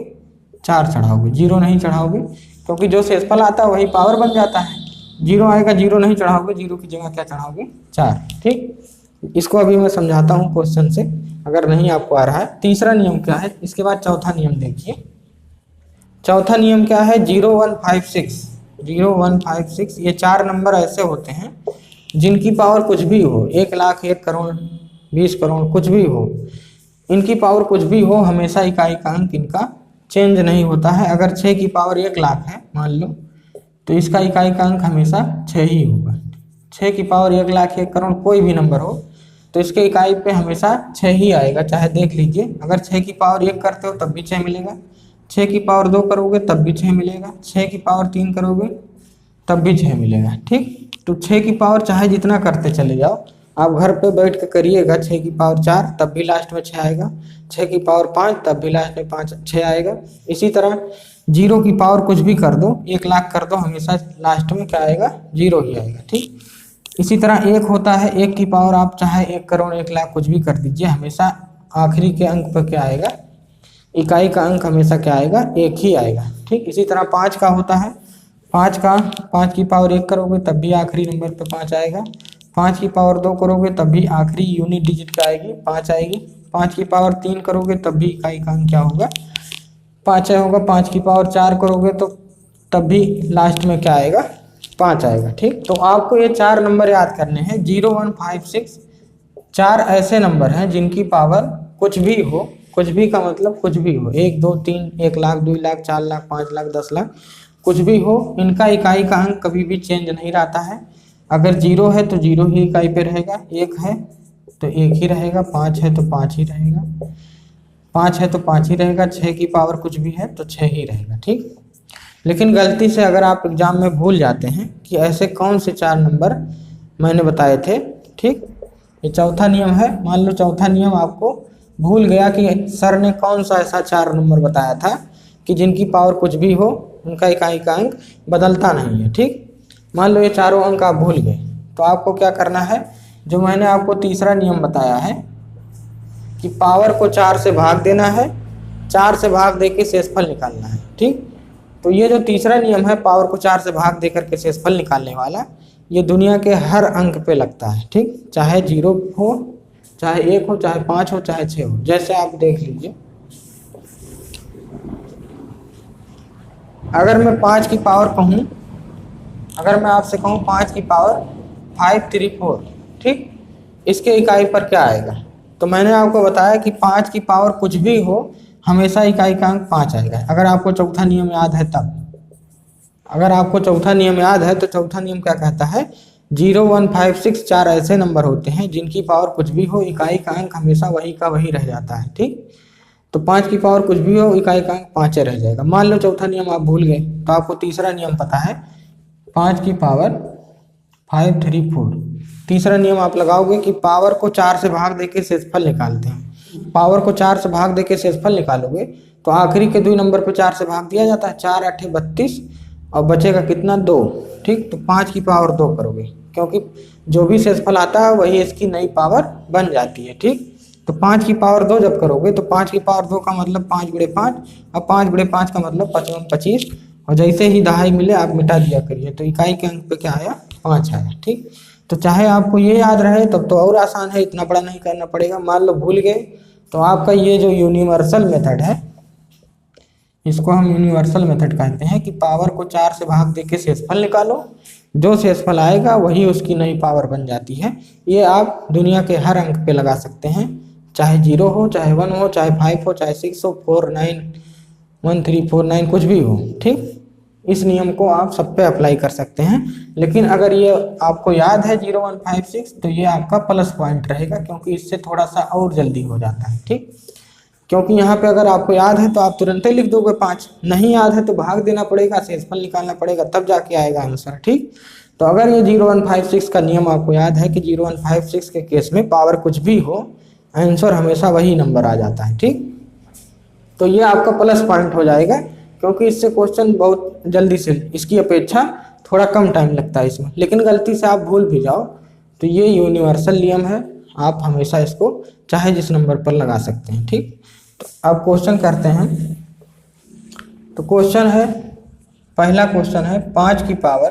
4 चढ़ाओगे, 0 नहीं चढ़ाओगे, क्योंकि जो शेषफल आता है वही पावर बन जाता है। 0 आएगा, 0 नहीं चढ़ाओगे, 0 की जगह क्या चढ़ाओगे, 4। ठीक, इसको अभी मैं समझाता हूँ क्वेश्चन से, अगर नहीं आपको आ रहा है। तीसरा नियम क्या है, इसके बाद चौथा नियम देखिए। चौथा नियम क्या है, 0156, 0156, ये 4 नंबर ऐसे होते हैं जिनकी पावर कुछ भी हो, 1 लाख, 1 करोड़, 20 करोड़, कुछ भी हो, इनकी पावर कुछ भी हो, हमेशा इकाई का अंक इनका चेंज नहीं होता है। अगर 6 की पावर 1 लाख है मान लो, तो इसका इकाई का अंक हमेशा 6 ही होगा। 6 की पावर 1 लाख, 1 करोड़, कोई भी नंबर हो तो इसके इकाई पे हमेशा 6 ही आएगा। चाहे देख लीजिए, अगर 6 की पावर 1 करते हो तब भी 6 मिलेगा, 6 की पावर 2 करोगे तब भी 6 मिलेगा, 6 की पावर 3 करोगे तब भी 6 मिलेगा। ठीक, तो 6 की पावर चाहे जितना करते चले जाओ, आप घर पे बैठ के करिएगा, 6 की पावर 4 तब भी लास्ट में 6 आएगा, 6 की पावर 5 तब भी लास्ट में 6 आएगा। इसी तरह 0 की पावर कुछ भी कर दो, 1 लाख कर दो, हमेशा लास्ट में क्या आएगा, 0 ही आएगा। ठीक, इसी तरह 1 होता है, 1 की पावर आप चाहे 1 करोड़ 1 लाख कुछ भी कर दीजिए, हमेशा आखिरी के अंक पर क्या आएगा, इकाई का अंक हमेशा क्या आएगा, 1 ही आएगा। ठीक, इसी तरह 5 का होता है, 5 की पावर 1 करोगे तब भी आखिरी नंबर पे 5 आएगा, 5 की पावर 2 करोगे तब भी आखिरी यूनिट डिजिट क्या आएगी, 5 आएगी, 5 की पावर 3 करोगे तब भी इकाई का अंक क्या होगा, 5 होगा, 5 की पावर 4 करोगे तो तब भी लास्ट में क्या आएगा, 5 आएगा। ठीक, तो आपको ये 4 नंबर याद करने हैं, 0156, 4 ऐसे नंबर हैं जिनकी पावर कुछ भी हो, कुछ भी का मतलब कुछ भी हो, 1 2 3, 1 लाख, 2 लाख, 4 लाख, 5 लाख, 10 लाख, कुछ भी हो, इनका इकाई का अंक कभी भी चेंज नहीं रहता है। अगर 0 है तो 0 ही इकाई पे रहेगा, 1 है तो 1 ही रहेगा, 5 है तो 5 ही रहेगा, 5 है तो 5 ही रहेगा, 6 की पावर कुछ भी है तो 6 ही रहेगा। ठीक, लेकिन गलती से अगर आप एग्जाम में भूल जाते हैं कि ऐसे कौन से 4 नंबर मैंने बताए थे, ठीक, ये चौथा नियम है, मान लो चौथा नियम आपको भूल गया कि सर ने कौन सा ऐसा 4 नंबर बताया था कि जिनकी पावर कुछ भी हो उनका इकाई का अंक बदलता नहीं है। ठीक, मान लो ये चारों अंक आप भूल गए तो आपको क्या करना है, जो मैंने आपको तीसरा नियम बताया है कि पावर को 4 से भाग देना है, 4 से भाग दे के शेषफल निकालना है। ठीक, तो ये जो तीसरा नियम है पावर को 4 से भाग दे करके शेषफल निकालने वाला, ये दुनिया के हर अंक पे लगता है। ठीक, चाहे 0 हो, चाहे 1 हो, चाहे 5 हो, चाहे 6 हो, जैसे आप देख लीजिए। अगर मैं 5 की पावर कहूँ, अगर मैं आपसे कहूँ 5 की पावर 534, ठीक, इसके इकाई पर क्या आएगा, तो मैंने आपको बताया कि 5 की पावर कुछ भी हो हमेशा इकाई का अंक 5 आएगा। अगर आपको चौथा नियम याद है तब, अगर आपको चौथा नियम याद है तो चौथा नियम क्या कहता है, 0156, 4 ऐसे नंबर होते हैं जिनकी पावर कुछ भी हो, इकाई का अंक हमेशा वही का वही रह जाता है। ठीक, तो 5 की पावर कुछ भी हो, इकाई का अंक 5 रह जाएगा। मान लो चौथा नियम आप भूल गए तो आपको तीसरा नियम पता है, 5 की पावर 534, तीसरा नियम आप लगाओगे कि पावर को 4 से भाग देके शेषफल निकालते हैं। पावर को 4 से भाग देके शेषफल निकालोगे तो आखिरी के 2 नंबर पे 4 से भाग दिया जाता है, 4 8 32 और बचेगा कितना 2। ठीक, तो 5 की पावर 2 करोगे, क्योंकि जो भी शेषफल आता है वही इसकी नई पावर बन जाती है। ठीक, तो 5 की पावर 2 जब करोगे तो 5 की पावर 2 का मतलब 5 गुणे 5 और 5 गुणे 5 का मतलब 55 25 और जैसे ही दहाई मिले आप मिटा दिया करिए, तो इकाई के अंक पे क्या आया 5 आया। ठीक, तो चाहे आपको ये याद रहे तब तो और आसान है, इतना बड़ा नहीं करना पड़ेगा। मान लो भूल गए तो आपका ये जो यूनिवर्सल मेथड है, इसको हम यूनिवर्सल मेथड कहते हैं कि पावर को 4 से भाग दे के शेषफल निकालो, जो शेषफल आएगा वही उसकी नई पावर बन जाती है। ये आप दुनिया के हर अंक पे लगा सकते हैं, चाहे 0 हो, चाहे 1 हो, चाहे 5 हो, चाहे 6 हो, 4 9 1 3 4 9 कुछ भी हो। ठीक, इस नियम को आप सब पे अप्लाई कर सकते हैं। लेकिन अगर ये आपको याद है 0 1 5 6 तो ये आपका प्लस पॉइंट रहेगा, क्योंकि इससे थोड़ा सा और जल्दी हो जाता है। ठीक, क्योंकि यहाँ पे अगर आपको याद है तो आप तुरंत ही लिख दोगे 5, नहीं याद है तो भाग देना पड़ेगा, शेषफल निकालना पड़ेगा, तब जाके आएगा आंसर। ठीक, तो अगर ये 0 1 5 6 का नियम आपको याद है कि 0 1 5 6 के केस में पावर कुछ भी हो, आंसर हमेशा वही नंबर आ जाता है। ठीक, तो ये आपका प्लस पॉइंट हो जाएगा, क्योंकि इससे क्वेश्चन बहुत जल्दी से, इसकी अपेक्षा थोड़ा कम टाइम लगता है इसमें। लेकिन गलती से आप भूल भी जाओ तो ये यूनिवर्सल नियम है, आप हमेशा इसको चाहे जिस नंबर पर लगा सकते हैं। ठीक, तो अब क्वेश्चन करते हैं। तो क्वेश्चन है, पहला क्वेश्चन है 5 की पावर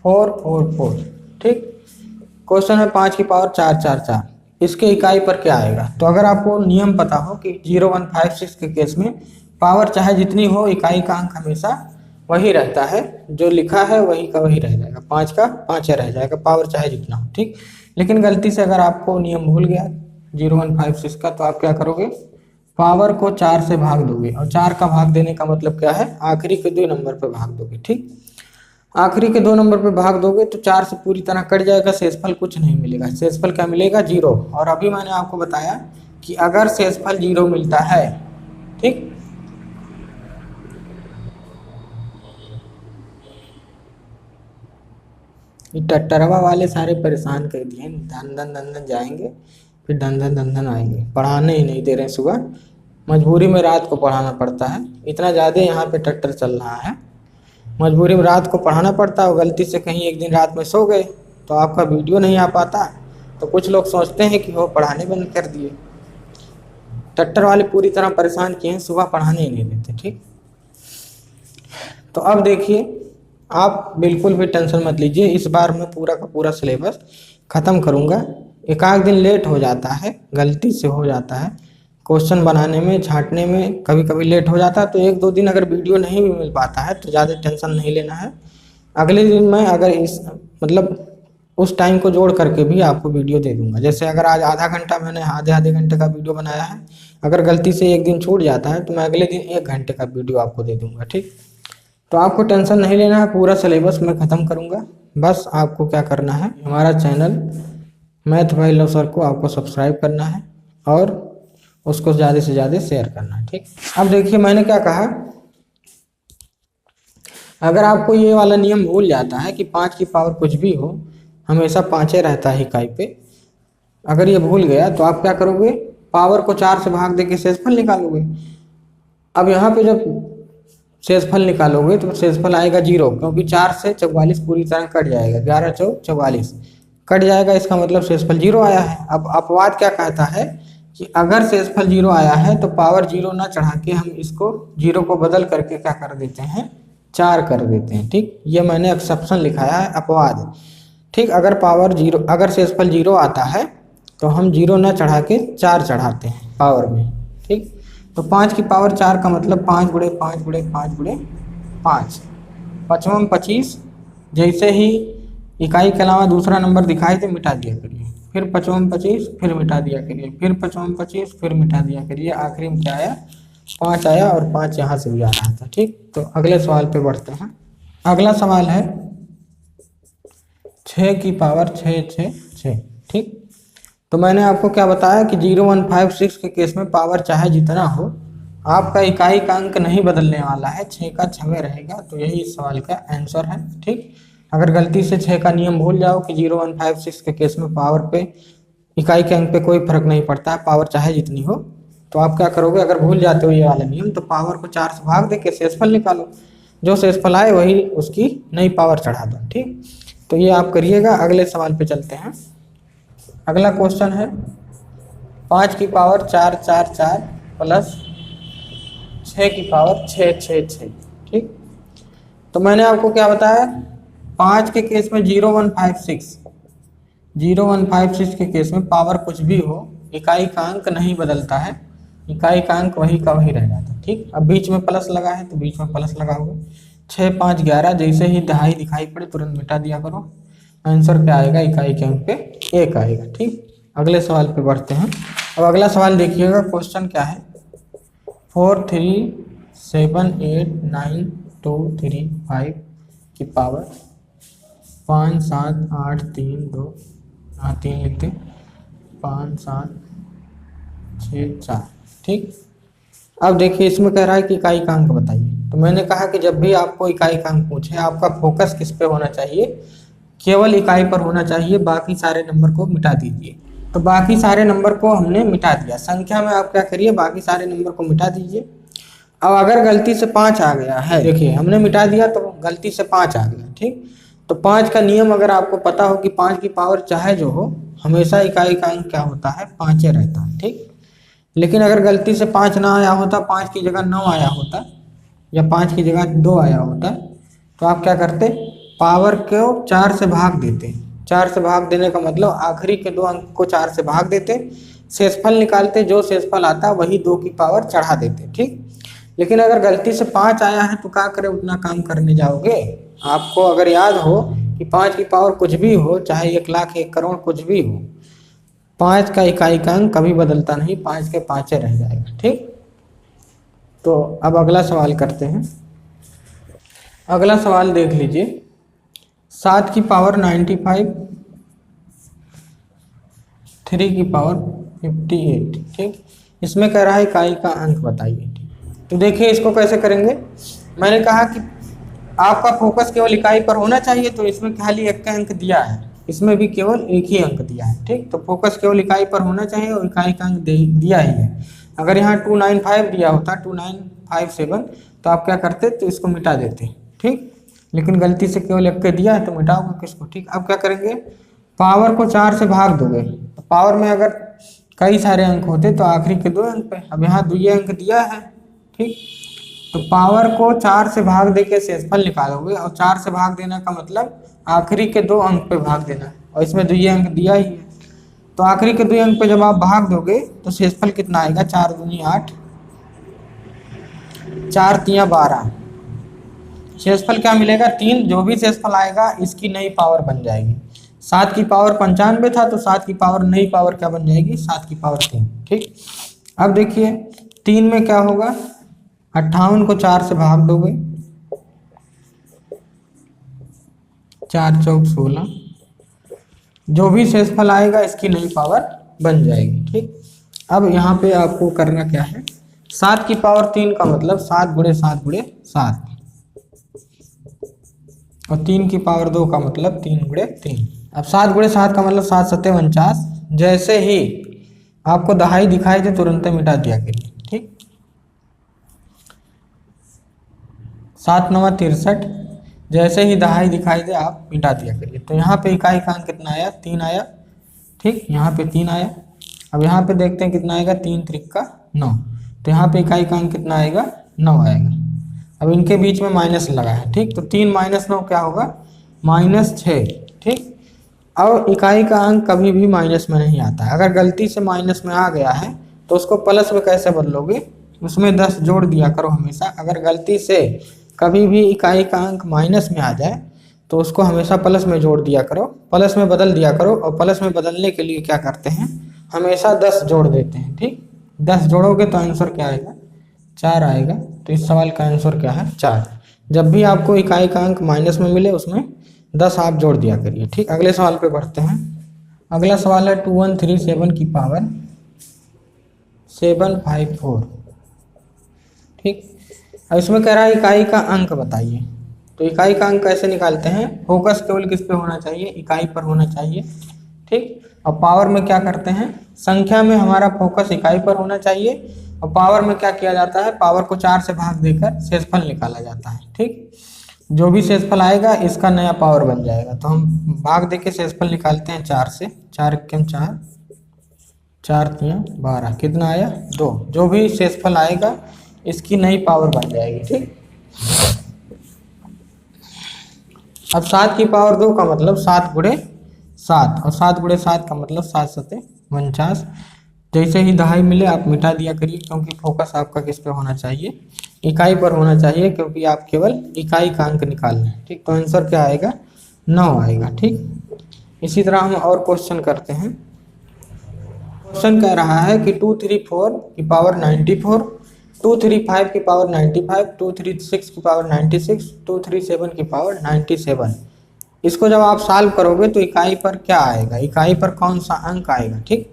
4 4 4। ठीक, क्वेश्चन है 5 की पावर 4 4 4, इसके इकाई पर क्या आएगा। तो अगर आपको नियम पता हो कि 0 1 5 6 के केस में पावर चाहे जितनी हो, इकाई का अंक हमेशा वही रहता है, जो लिखा है वही का वही रह जाएगा, 5 का 5 रह जाएगा, पावर चाहे जितना हो। ठीक, लेकिन गलती से अगर आपको नियम भूल गया 0 1 5 6 का, तो आप क्या करोगे, पावर को 4 से भाग दोगे, और 4 का भाग देने का मतलब क्या है, आखिरी के 2 नंबर पर भाग दोगे। ठीक, आखिरी के 2 नंबर पे भाग दोगे तो 4 से पूरी तरह कट जाएगा, शेषफल कुछ नहीं मिलेगा। शेषफल क्या मिलेगा, 0। और अभी मैंने आपको बताया कि अगर शेषफल 0 मिलता है, ठीक, ये टट्टरवा वाले सारे परेशान कर दिए, धन धन धन धन जाएंगे फिर धन धन धन धन आएंगे, पढ़ाने ही नहीं दे रहे। सुबह मजबूरी में रात को पढ़ाना पड़ता है, इतना ज़्यादा यहाँ पे टट्टर चल रहा है, मजबूरी में रात को पढ़ाना पड़ता है। गलती से कहीं एक दिन रात में सो गए तो आपका वीडियो नहीं आ पाता, तो कुछ लोग सोचते हैं कि वो पढ़ाने बंद कर दिए। टट्टर वाले पूरी तरह परेशान किए हैं, सुबह पढ़ाने ही नहीं देते। ठीक, तो अब देखिए, आप बिल्कुल भी टेंशन मत लीजिए, इस बार मैं पूरा का पूरा सिलेबस ख़त्म करूँगा। एक आध दिन लेट हो जाता है, गलती से हो जाता है, क्वेश्चन बनाने में, छांटने में कभी कभी लेट हो जाता है, तो 1 2 दिन अगर वीडियो नहीं भी मिल पाता है तो ज़्यादा टेंशन नहीं लेना है। अगले दिन मैं अगर इस मतलब उस टाइम को जोड़ करके भी आपको वीडियो दे दूंगा। जैसे अगर आज आधा घंटा मैंने आधे घंटे का वीडियो बनाया है, अगर गलती से एक दिन छूट जाता है तो मैं अगले दिन 1 घंटे का वीडियो आपको दे दूंगा। ठीक, तो आपको टेंशन नहीं लेना है, पूरा सिलेबस मैं ख़त्म करूँगा। बस आपको क्या करना है, हमारा channel math bye love sir को आपको सब्सक्राइब करना है और उसको ज़्यादा से ज़्यादा शेयर करना है। ठीक, अब देखिए मैंने क्या कहा, अगर आपको ये वाला नियम भूल जाता है कि 5 की पावर कुछ भी हो हमेशा 5 रहता है इकाई पे, अगर ये भूल गया तो आप क्या करोगे, पावर को 4 से भाग दे के शेषफल निकालोगे। अब यहाँ पे जब शेषफल निकालोगे तो शेषफल आएगा 0, क्योंकि 4 से 44 पूरी तरह कट जाएगा, 11 4 44 कट जाएगा, इसका मतलब शेषफल 0 आया है। अब अपवाद क्या कहता है कि अगर शेषफल 0 आया है तो पावर 0 ना चढ़ा के हम इसको 0 को बदल करके क्या कर देते हैं, 4 कर देते हैं। ठीक, ये मैंने एक्सेप्शन लिखाया है, अपवाद। ठीक, अगर पावर 0, अगर शेषफल 0 आता है तो हम 0 ना चढ़ा के 4 चढ़ाते हैं पावर में। ठीक, तो 5 की पावर 4 का मतलब 5 गुणे 5 गुणे 5 गुणे 5, 55 25। जैसे ही इकाई के अलावा दूसरा नंबर दिखाई तो मिटा दिया करिए, फिर 55 25 फिर मिटा दिया करिए, फिर 55 25 फिर मिटा दिया करिए, आखिरी में क्या आया, 5 आया, और 5 यहाँ से भी आ रहा था। ठीक, तो अगले सवाल पे बढ़ते हैं। अगला सवाल है 6 की पावर 6 6 6। ठीक, तो मैंने आपको क्या बताया कि 0 1 5 6 के केस में पावर चाहे जितना हो, आपका इकाई का अंक नहीं बदलने वाला है, 6 का 6 रहेगा। तो यही इस सवाल का आंसर है। ठीक, अगर गलती से 6 का नियम भूल जाओ कि 0 1 5 6 के केस में पावर पे, इकाई के अंक पे कोई फर्क नहीं पड़ता है, पावर चाहे जितनी हो, तो आप क्या करोगे, अगर भूल जाते हो ये वाला नियम तो पावर को 4 से भाग दे के शेषफल निकालो, जो शेषफल आए वही उसकी नई पावर चढ़ा दो। ठीक, तो ये आप करिएगा। अगले सवाल पे चलते हैं। अगला क्वेश्चन है 5 की पावर 4 4 4 प्लस 6 की पावर 6 6 6। ठीक, तो मैंने आपको क्या बताया, 5 के केस में 0156 के केस में पावर कुछ भी हो, इकाई का अंक नहीं बदलता है, इकाई का अंक वही का वही रह जाता है। ठीक, अब बीच में प्लस लगा है तो बीच में प्लस लगाओगे। 6 5 11, जैसे ही दहाई दिखाई पड़े तुरंत मिटा दिया करो। आंसर क्या आएगा, इकाई के अंक पे 1 आएगा। ठीक, अगले सवाल पे बढ़ते हैं। अब अगला सवाल देखिएगा, क्वेश्चन क्या है, 4 3 7 8 9 2 3 5 की पावर 5 7 8 3 2, 3 लिखते, 5 7 6 4। ठीक, अब देखिए इसमें कह रहा है कि इकाई का अंक बताइए। तो मैंने कहा कि जब भी आपको इकाई का अंक पूछे, आपका फोकस किस पे होना चाहिए, केवल इकाई पर होना चाहिए, बाकी सारे नंबर को मिटा दीजिए। तो बाकी सारे नंबर को हमने मिटा दिया, संख्या में आप क्या करिए, बाकी सारे नंबर को मिटा दीजिए। अब अगर गलती से 5 आ गया है, देखिए हमने मिटा दिया तो गलती से 5 आ गया। ठीक, तो 5 का नियम अगर आपको पता हो कि 5 की पावर चाहे जो हो, हमेशा इकाई का अंक क्या होता है, 5 रहता है। ठीक, लेकिन अगर गलती से 5 ना आया होता, 5 की जगह 9 आया होता या 5 की जगह 2 आया होता, तो आप क्या करते, पावर को 4 से भाग देते। 4 से भाग देने का मतलब आखिरी के 2 अंक को 4 से भाग देते, शेषफल निकालते, जो शेषफल आता वही 2 की पावर चढ़ा देते। ठीक, लेकिन अगर गलती से 5 आया है तो क्या करें, उतना काम करने जाओगे। आपको अगर याद हो कि 5 की पावर कुछ भी हो, चाहे 1 लाख 1 करोड़ कुछ भी हो, 5 का इकाई का अंक कभी बदलता नहीं, 5 के 5 रह जाएगा। ठीक, तो अब अगला सवाल करते हैं। अगला सवाल देख लीजिए, 7 की पावर 95, 3 की पावर 58। ठीक, इसमें कह रहा है इकाई का अंक बताइए। तो देखिए इसको कैसे करेंगे, मैंने कहा कि आपका फोकस केवल इकाई पर होना चाहिए, तो इसमें खाली एक का अंक दिया है, इसमें भी केवल एक ही अंक दिया है। ठीक, तो फोकस केवल इकाई पर होना चाहिए और इकाई का अंक दिया ही है। अगर यहाँ 295 दिया होता, 2957, तो आप क्या करते, तो इसको मिटा देते। ठीक, लेकिन गलती से केवल एक के दिया है तो मिटाओगे किसको। ठीक, अब क्या करेंगे, पावर को 4 से भाग दोगे। तो पावर में अगर कई सारे अंक होते तो आखिरी के 2 अंक पे, अब यहाँ 2 अंक दिया है। ठीक, तो पावर को 4 से भाग दे के शेषफल निकालोगे, और 4 से भाग देने का मतलब आखिरी के 2 अंक पे भाग देना, और इसमें 2 अंक दिया ही है। तो आखिरी के 2 अंक पे जब आप भाग दोगे तो शेषफल कितना आएगा, 4 दूनी 8, 4 तियां 12, शेषफल क्या मिलेगा 3। जो भी शेषफल आएगा इसकी नई पावर बन जाएगी। 7 की पावर 95 था, तो 7 की पावर नई पावर क्या बन जाएगी, 7 की पावर 3। ठीक, अब देखिए 3 में क्या होगा, 58 को 4 से भाग दोगे, 4 चौक 16, जो भी शेषफल आएगा इसकी नई पावर बन जाएगी। ठीक, अब यहाँ पे आपको करना क्या है, 7 की पावर 3 का मतलब 7 गुणे 7 गुणे 7, और 3 की पावर 2 का मतलब 3 गुणे 3। अब 7 गुणे 7 का मतलब 7 सत्ते 49, जैसे ही आपको दहाई दिखाई दे तुरंत मिटा दिया करिए। ठीक, 7 9 63, जैसे ही दहाई दिखाई दे आप मिटा दिया करिए। तो यहाँ पे इकाई का अंक कितना आया, 3 आया। ठीक, यहाँ पे 3 आया। अब यहाँ पे देखते हैं कितना आएगा, 3 त्रिक 9, तो यहाँ पे इकाई का अंक कितना आएगा, 9 आएगा। अब इनके बीच में माइनस लगा है। ठीक, तो 3 - 9 क्या होगा, -6। ठीक, अब इकाई का अंक कभी भी माइनस में नहीं आता है। अगर गलती से माइनस में आ गया है तो उसको प्लस में कैसे बदलोगे, उसमें 10 जोड़ दिया करो हमेशा। अगर गलती से कभी भी इकाई का अंक माइनस में आ जाए तो उसको हमेशा प्लस में जोड़ दिया करो, प्लस में बदल दिया करो। और प्लस में बदलने के लिए क्या करते हैं, हमेशा 10 जोड़ देते हैं। ठीक, 10 जोड़ोगे तो आंसर क्या आएगा, 4 आएगा। तो इस सवाल का आंसर क्या है, 4। जब भी आपको इकाई का अंक माइनस में मिले उसमें 10 आप जोड़ दिया करिए। ठीक, अगले सवाल पे बढ़ते हैं। अगला सवाल है 2137 की पावर 754। ठीक, अब इसमें कह रहा है इकाई का अंक बताइए। तो इकाई का अंक कैसे निकालते हैं, फोकस केवल किस पे होना चाहिए, इकाई पर होना चाहिए। ठीक, और पावर में क्या करते हैं, संख्या में हमारा फोकस इकाई पर होना चाहिए, और पावर में क्या किया जाता है, पावर को 4 से भाग देकर शेषफल निकाला जाता है। ठीक, जो भी शेषफल आएगा इसका नया पावर बन जाएगा। तो हम भाग देके शेषफल निकालते हैं 4 से, 4 एकम 4, 4 तियां 12, कितना आया 2। जो भी शेषफल आएगा इसकी नई पावर बन जाएगी। ठीक, अब 7 की पावर 2 का मतलब 7 गुणे 7, और 7 गुणे 7 का मतलब 7 सते 49। जैसे ही दहाई मिले आप मिटा दिया करिए, क्योंकि फोकस आपका किस पे होना चाहिए, इकाई पर होना चाहिए, क्योंकि आप केवल इकाई का अंक निकालना है। ठीक, तो आंसर क्या आएगा, 9 आएगा। ठीक, इसी तरह हम और क्वेश्चन करते हैं। क्वेश्चन कह रहा है कि 234 की पावर 94, 235 की पावर 95, 236 की पावर 96, 237 की पावर 97। इसको जब आप सॉल्व करोगे तो इकाई पर क्या आएगा, इकाई पर कौन सा अंक आएगा। ठीक,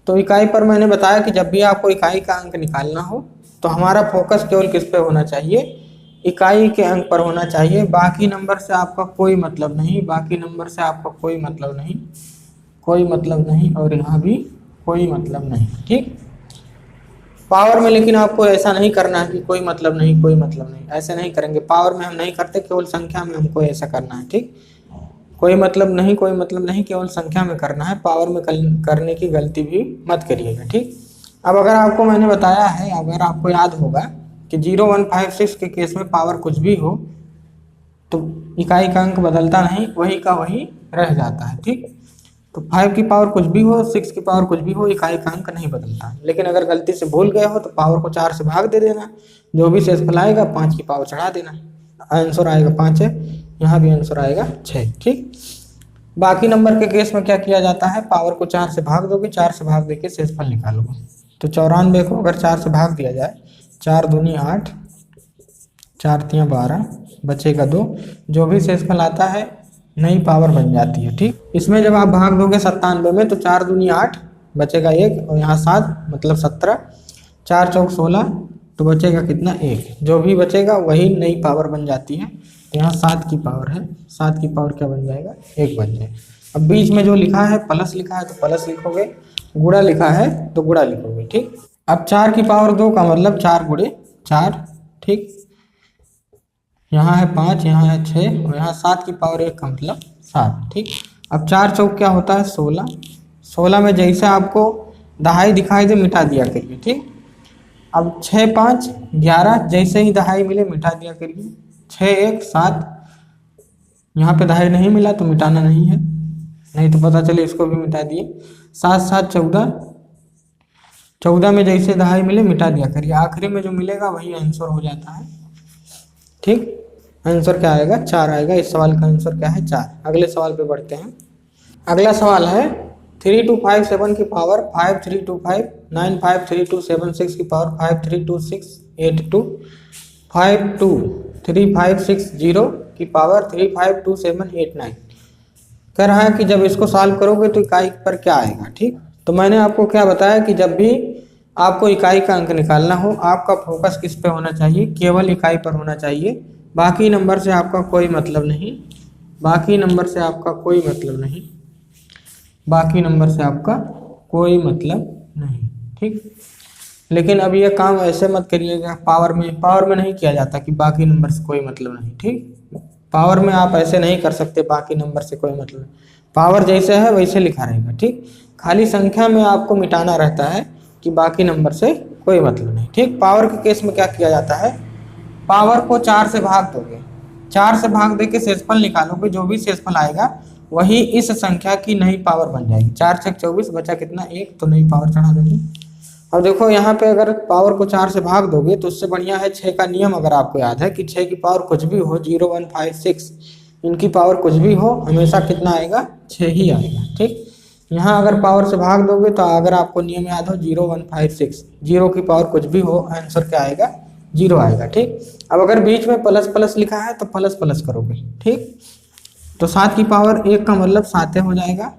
तो इकाई पर मैंने बताया कि जब भी आपको इकाई का अंक निकालना हो तो हमारा फोकस केवल किस पे होना चाहिए, इकाई के अंक पर होना चाहिए। बाकी नंबर से आपका कोई मतलब नहीं, बाकी नंबर से आपका कोई मतलब नहीं, कोई मतलब नहीं, और यहाँ भी कोई मतलब नहीं। ठीक, पावर में लेकिन आपको ऐसा नहीं करना है कि कोई मतलब नहीं, कोई मतलब नहीं, ऐसे नहीं करेंगे। पावर में हम नहीं करते, केवल संख्या में हमको ऐसा करना है। ठीक, कोई मतलब नहीं, कोई मतलब नहीं, केवल संख्या में करना है, पावर में करने की गलती भी मत करिएगा। ठीक, अब अगर आपको मैंने बताया है, अगर आपको याद होगा कि 0156 के केस में पावर कुछ भी हो तो इकाई का अंक बदलता नहीं, वही का वही रह जाता है। ठीक, तो 5 की पावर कुछ भी हो, 6 की पावर कुछ भी हो, इकाई का अंक नहीं बदलता। लेकिन अगर गलती से भूल गए हो तो पावर को 4 से भाग दे देना, जो भी शेषफल आएगा 5 की पावर चढ़ा देना, आंसर आएगा 5 है, यहाँ भी आंसर आएगा 6। ठीक, बाकी नंबर के केस में क्या किया जाता है, पावर को 4 से भाग दोगे, 4 से भाग देके शेषफल निकालोगे। तो 94 को अगर 4 से भाग दिया जाए, 4 दूनी 8, 4 तियां 12, बचेगा 2। जो भी शेषफल आता है नई पावर बन जाती है। ठीक, इसमें जब आप भाग दोगे 97 में तो 4 दूनी 8, बचेगा 1, और यहाँ 7 मतलब 17, 4 चौक 16, तो बचेगा कितना 1। जो भी बचेगा वही नई पावर बन जाती है। तो यहाँ 7 की पावर है, 7 की पावर क्या बन जाएगा, 1 बन जाएगा। अब बीच में जो लिखा है प्लस लिखा है तो प्लस लिखोगे, गुणा लिखा है तो गुणा लिखोगे। ठीक, अब 4 की पावर 2 का मतलब 4 गुणे 4। ठीक, यहाँ है 5, यहाँ है 6, और यहाँ 7 की पावर 1 का मतलब 7। ठीक, अब 4 चौक क्या होता है 16, 16 में जैसे आपको दहाई दिखाई दे मिटा दिया करिए। ठीक, अब 6 5 11, जैसे ही दहाई मिले मिटा दिया करिए। 6 1 7, यहाँ पे दहाई नहीं मिला तो मिटाना नहीं है, नहीं तो पता चले इसको भी मिटा दिए। 7 7 14, 14 में जैसे दहाई मिले मिटा दिया करिए, आखिरी में जो मिलेगा वही आंसर हो जाता है। ठीक, आंसर क्या आएगा, 4 आएगा। इस सवाल का आंसर क्या है, 4। अगले सवाल पे बढ़ते हैं। अगला सवाल है 3257 की पावर 5325, 95327 की पावर 532682, 52356 की पावर 352789। कह रहा है कि जब इसको सॉल्व करोगे तो इकाई पर क्या आएगा। ठीक, तो मैंने आपको क्या बताया कि जब भी आपको इकाई का अंक निकालना हो, आपका फोकस किस पे होना चाहिए, केवल इकाई पर होना चाहिए। बाकी नंबर से आपका कोई मतलब नहीं, बाकी नंबर से आपका कोई मतलब नहीं, बाकी नंबर से आपका कोई मतलब नहीं। ठीक, लेकिन अब ये काम ऐसे मत करिएगा, पावर में नहीं किया जाता कि बाकी नंबर से कोई मतलब नहीं। ठीक, पावर में आप ऐसे नहीं कर सकते, बाकी नंबर से कोई मतलब नहीं, पावर जैसे है वैसे लिखा रहेगा। ठीक, खाली संख्या में आपको मिटाना रहता है कि बाकी नंबर से कोई मतलब नहीं। ठीक, पावर के केस में क्या किया जाता है, पावर को 4 से भाग दोगे, 4 से भाग देके शेषफल निकालोगे, जो भी शेषफल आएगा वही इस संख्या की नई पावर बन जाएगी। 4 6 24, बचा कितना 1, तो नई पावर चढ़ा दोगे। अब देखो यहाँ पे अगर पावर को 4 से भाग दोगे तो उससे बढ़िया है 6 का नियम, अगर आपको याद है कि 6 की पावर कुछ भी हो, 0 1 5 6, इनकी पावर कुछ भी हो, हमेशा कितना आएगा, 6 ही आएगा। ठीक, यहाँ अगर पावर से भाग दोगे तो अगर आपको नियम याद हो 0 1 5 6, 0 की पावर कुछ भी हो, आंसर क्या आएगा, 0 आएगा। ठीक, अब अगर बीच में प्लस प्लस लिखा है तो प्लस प्लस करोगे। ठीक, तो 7 की पावर 1 का मतलब 7 हो जाएगा।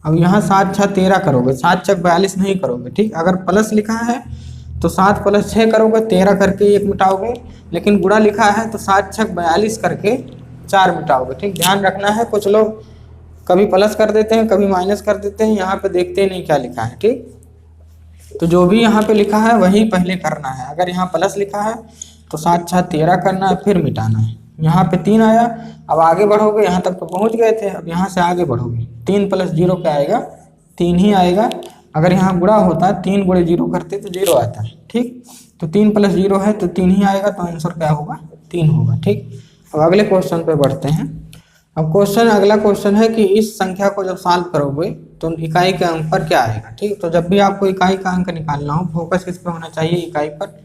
अब यहाँ 7 6 13 करोगे, 7 6 42 नहीं करोगे। ठीक, अगर प्लस लिखा है तो 7 + 6 करोगे, 13 करके 1 मिटाओगे, लेकिन गुणा लिखा है तो 7 6 42 करके 4 मिटाओगे। ठीक, ध्यान रखना है, कुछ लोग कभी प्लस कर देते हैं, कभी माइनस कर देते हैं, यहाँ पे देखते ही नहीं क्या लिखा है। ठीक, तो जो भी यहाँ पे लिखा है वही पहले करना है। अगर यहाँ प्लस लिखा है तो 7 7 13 करना है, फिर मिटाना है। यहाँ पे 3 आया, अब आगे बढ़ोगे, यहाँ तक तो पहुँच गए थे, अब यहाँ से आगे बढ़ोगे। 3 + 0 क्या आएगा? 3 ही आएगा। अगर यहाँ गुणा होता है 3 × 0 करते तो 0 आता है। ठीक, तो 3 + 0 है तो 3 ही आएगा, तो आंसर क्या होगा? 3 होगा। ठीक, अब अगले क्वेश्चन पे बढ़ते हैं। अब अगला क्वेश्चन है कि इस संख्या को जब सॉल्व करोगे तो इकाई के अंक पर क्या आएगा। ठीक, तो जब भी आपको इकाई का अंक निकालना हो, फोकस किस पे होना चाहिए? इकाई पर।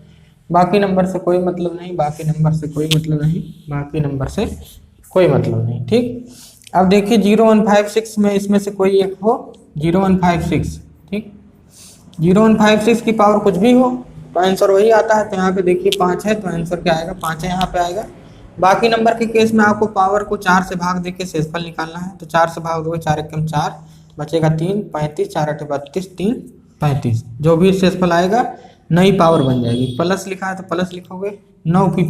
बाकी नंबर से कोई मतलब नहीं, बाकी नंबर से कोई मतलब नहीं, बाकी नंबर से कोई मतलब नहीं। ठीक, अब देखिए 0156 में इसमें से कोई एक हो, 0156। ठीक, 0156 की पावर कुछ भी हो तो आंसर वही आता है। तो यहाँ पे देखिए 5 है, तो आंसर क्या आएगा? 5 है, यहाँ पे आएगा। बाकी नंबर के केस में आपको पावर को 4 से भाग देके शेषफल निकालना है। तो 4 से भाग दोगे, 4 × 4 बचेगा 3, 35, 4 × 8 = 32, 3 35। जो भी शेषफल आएगा नई पावर बन जाएगी। प्लस लिखा है तो प्लस लिखोगे, 9 की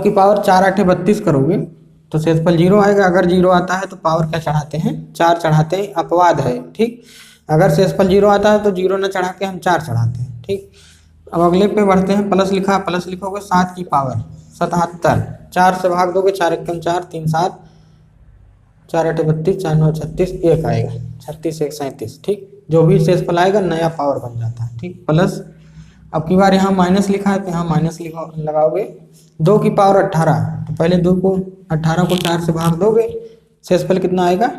पावर 4 8 32 करोगे तो शेषफल 0 आएगा। अगर 0 आता है तो पावर क्या चढ़ाते हैं? 4 चढ़ाते हैं, अपवाद है। ठीक, अगर शेषफल 0 आता है तो 0 न चढ़ा के हम 4 चढ़ाते हैं। ठीक, अब अगले पे बढ़ते हैं। प्लस लिखा, प्लस लिखोगे, 7 की पावर 77, 4 से भाग दोगे, 4 × 4 3 7, 4 8 32, 4 9 36, 1 आएगा, 36 1 37। ठीक, जो भी शेषफल आएगा नया पावर बन जाता है। ठीक, प्लस अब की बार यहाँ माइनस लिखा है तो यहाँ माइनस लगाओगे। 2 की पावर 18, तो पहले 18 को 4 से भाग दोगे, शेषफल कितना आएगा?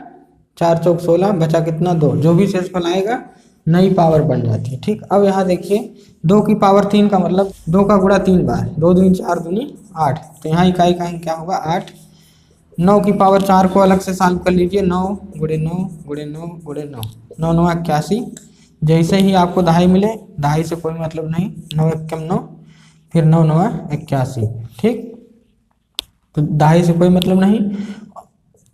4 चौक 16, बचा कितना? 2। जो भी शेषफल आएगा नई पावर बन जाती है। ठीक, अब यहाँ देखिए 2 की पावर 3 का मतलब 2 का गुणा 3 बार, 2 दूनी 4 दूनी 8, तो यहाँ इकाई का अंक क्या होगा? 8। 9 की पावर 4 को अलग से सॉल्व कर लीजिए, 9 × 9 × 9 × 9, 9 9 81। जैसे ही आपको दहाई मिले, दहाई से कोई मतलब नहीं, 9 1 9, फिर 9 9 81। ठीक, तो दहाई से कोई मतलब नहीं।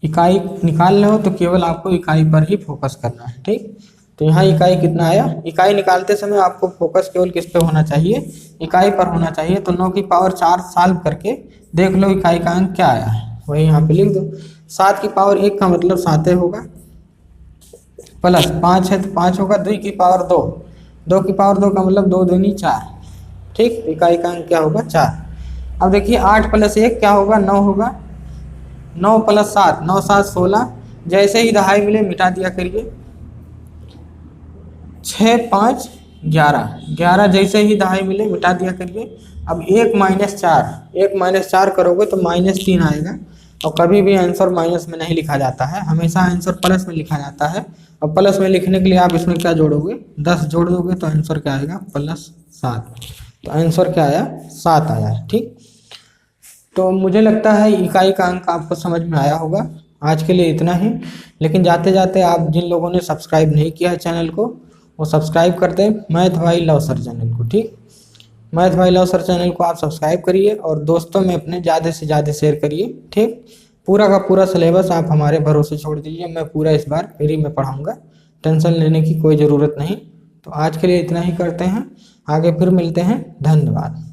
इकाई निकाल रहे हो तो केवल आपको इकाई पर ही फोकस करना है। ठीक, तो यहाँ इकाई कितना आया? इकाई निकालते समय आपको फोकस केवल किस पे होना चाहिए? इकाई पर होना चाहिए। तो 9 की पावर 4 सॉल्व करके देख लो इकाई का अंक क्या आया है, वही यहाँ पे लिख दो। 7 की पावर 1 का मतलब 7 होगा, प्लस 5 है तो 5 होगा। 2 की पावर 2, 2 की पावर 2 का मतलब 2 दूनी 4। ठीक, इकाई का अंक क्या होगा? 4। अब देखिए 8 + 1 क्या होगा? 9 होगा। 9 + 7, 9 7 16। जैसे ही दहाई मिले मिटा दिया करिए। 6 5 11, 11 जैसे ही दहाई मिले मिटा दिया करिए। अब 1 - 4, 1 - 4 करोगे तो -3 आएगा। और कभी भी आंसर माइनस में नहीं लिखा जाता है, हमेशा आंसर प्लस में लिखा जाता है। और प्लस में लिखने के लिए आप इसमें क्या जोड़ोगे? 10 जोड़ दोगे तो आंसर क्या आएगा? +7। तो आंसर क्या आया? 7 आया है। ठीक, तो मुझे लगता है इकाई का अंक आपको समझ में आया होगा। आज के लिए इतना ही, लेकिन जाते जाते आप जिन लोगों ने सब्सक्राइब नहीं किया है चैनल को, वो सब्सक्राइब कर दें मैथ भाई लव सर चैनल को। ठीक, मैथ भाई लव सर चैनल को आप सब्सक्राइब करिए और दोस्तों में अपने ज़्यादा से ज़्यादा शेयर करिए। ठीक, पूरा का पूरा सिलेबस आप हमारे भरोसे छोड़ दीजिए, मैं पूरा इस बार फ्री में पढ़ाऊँगा, टेंशन लेने की कोई ज़रूरत नहीं। तो आज के लिए इतना ही करते हैं, आगे फिर मिलते हैं। धन्यवाद।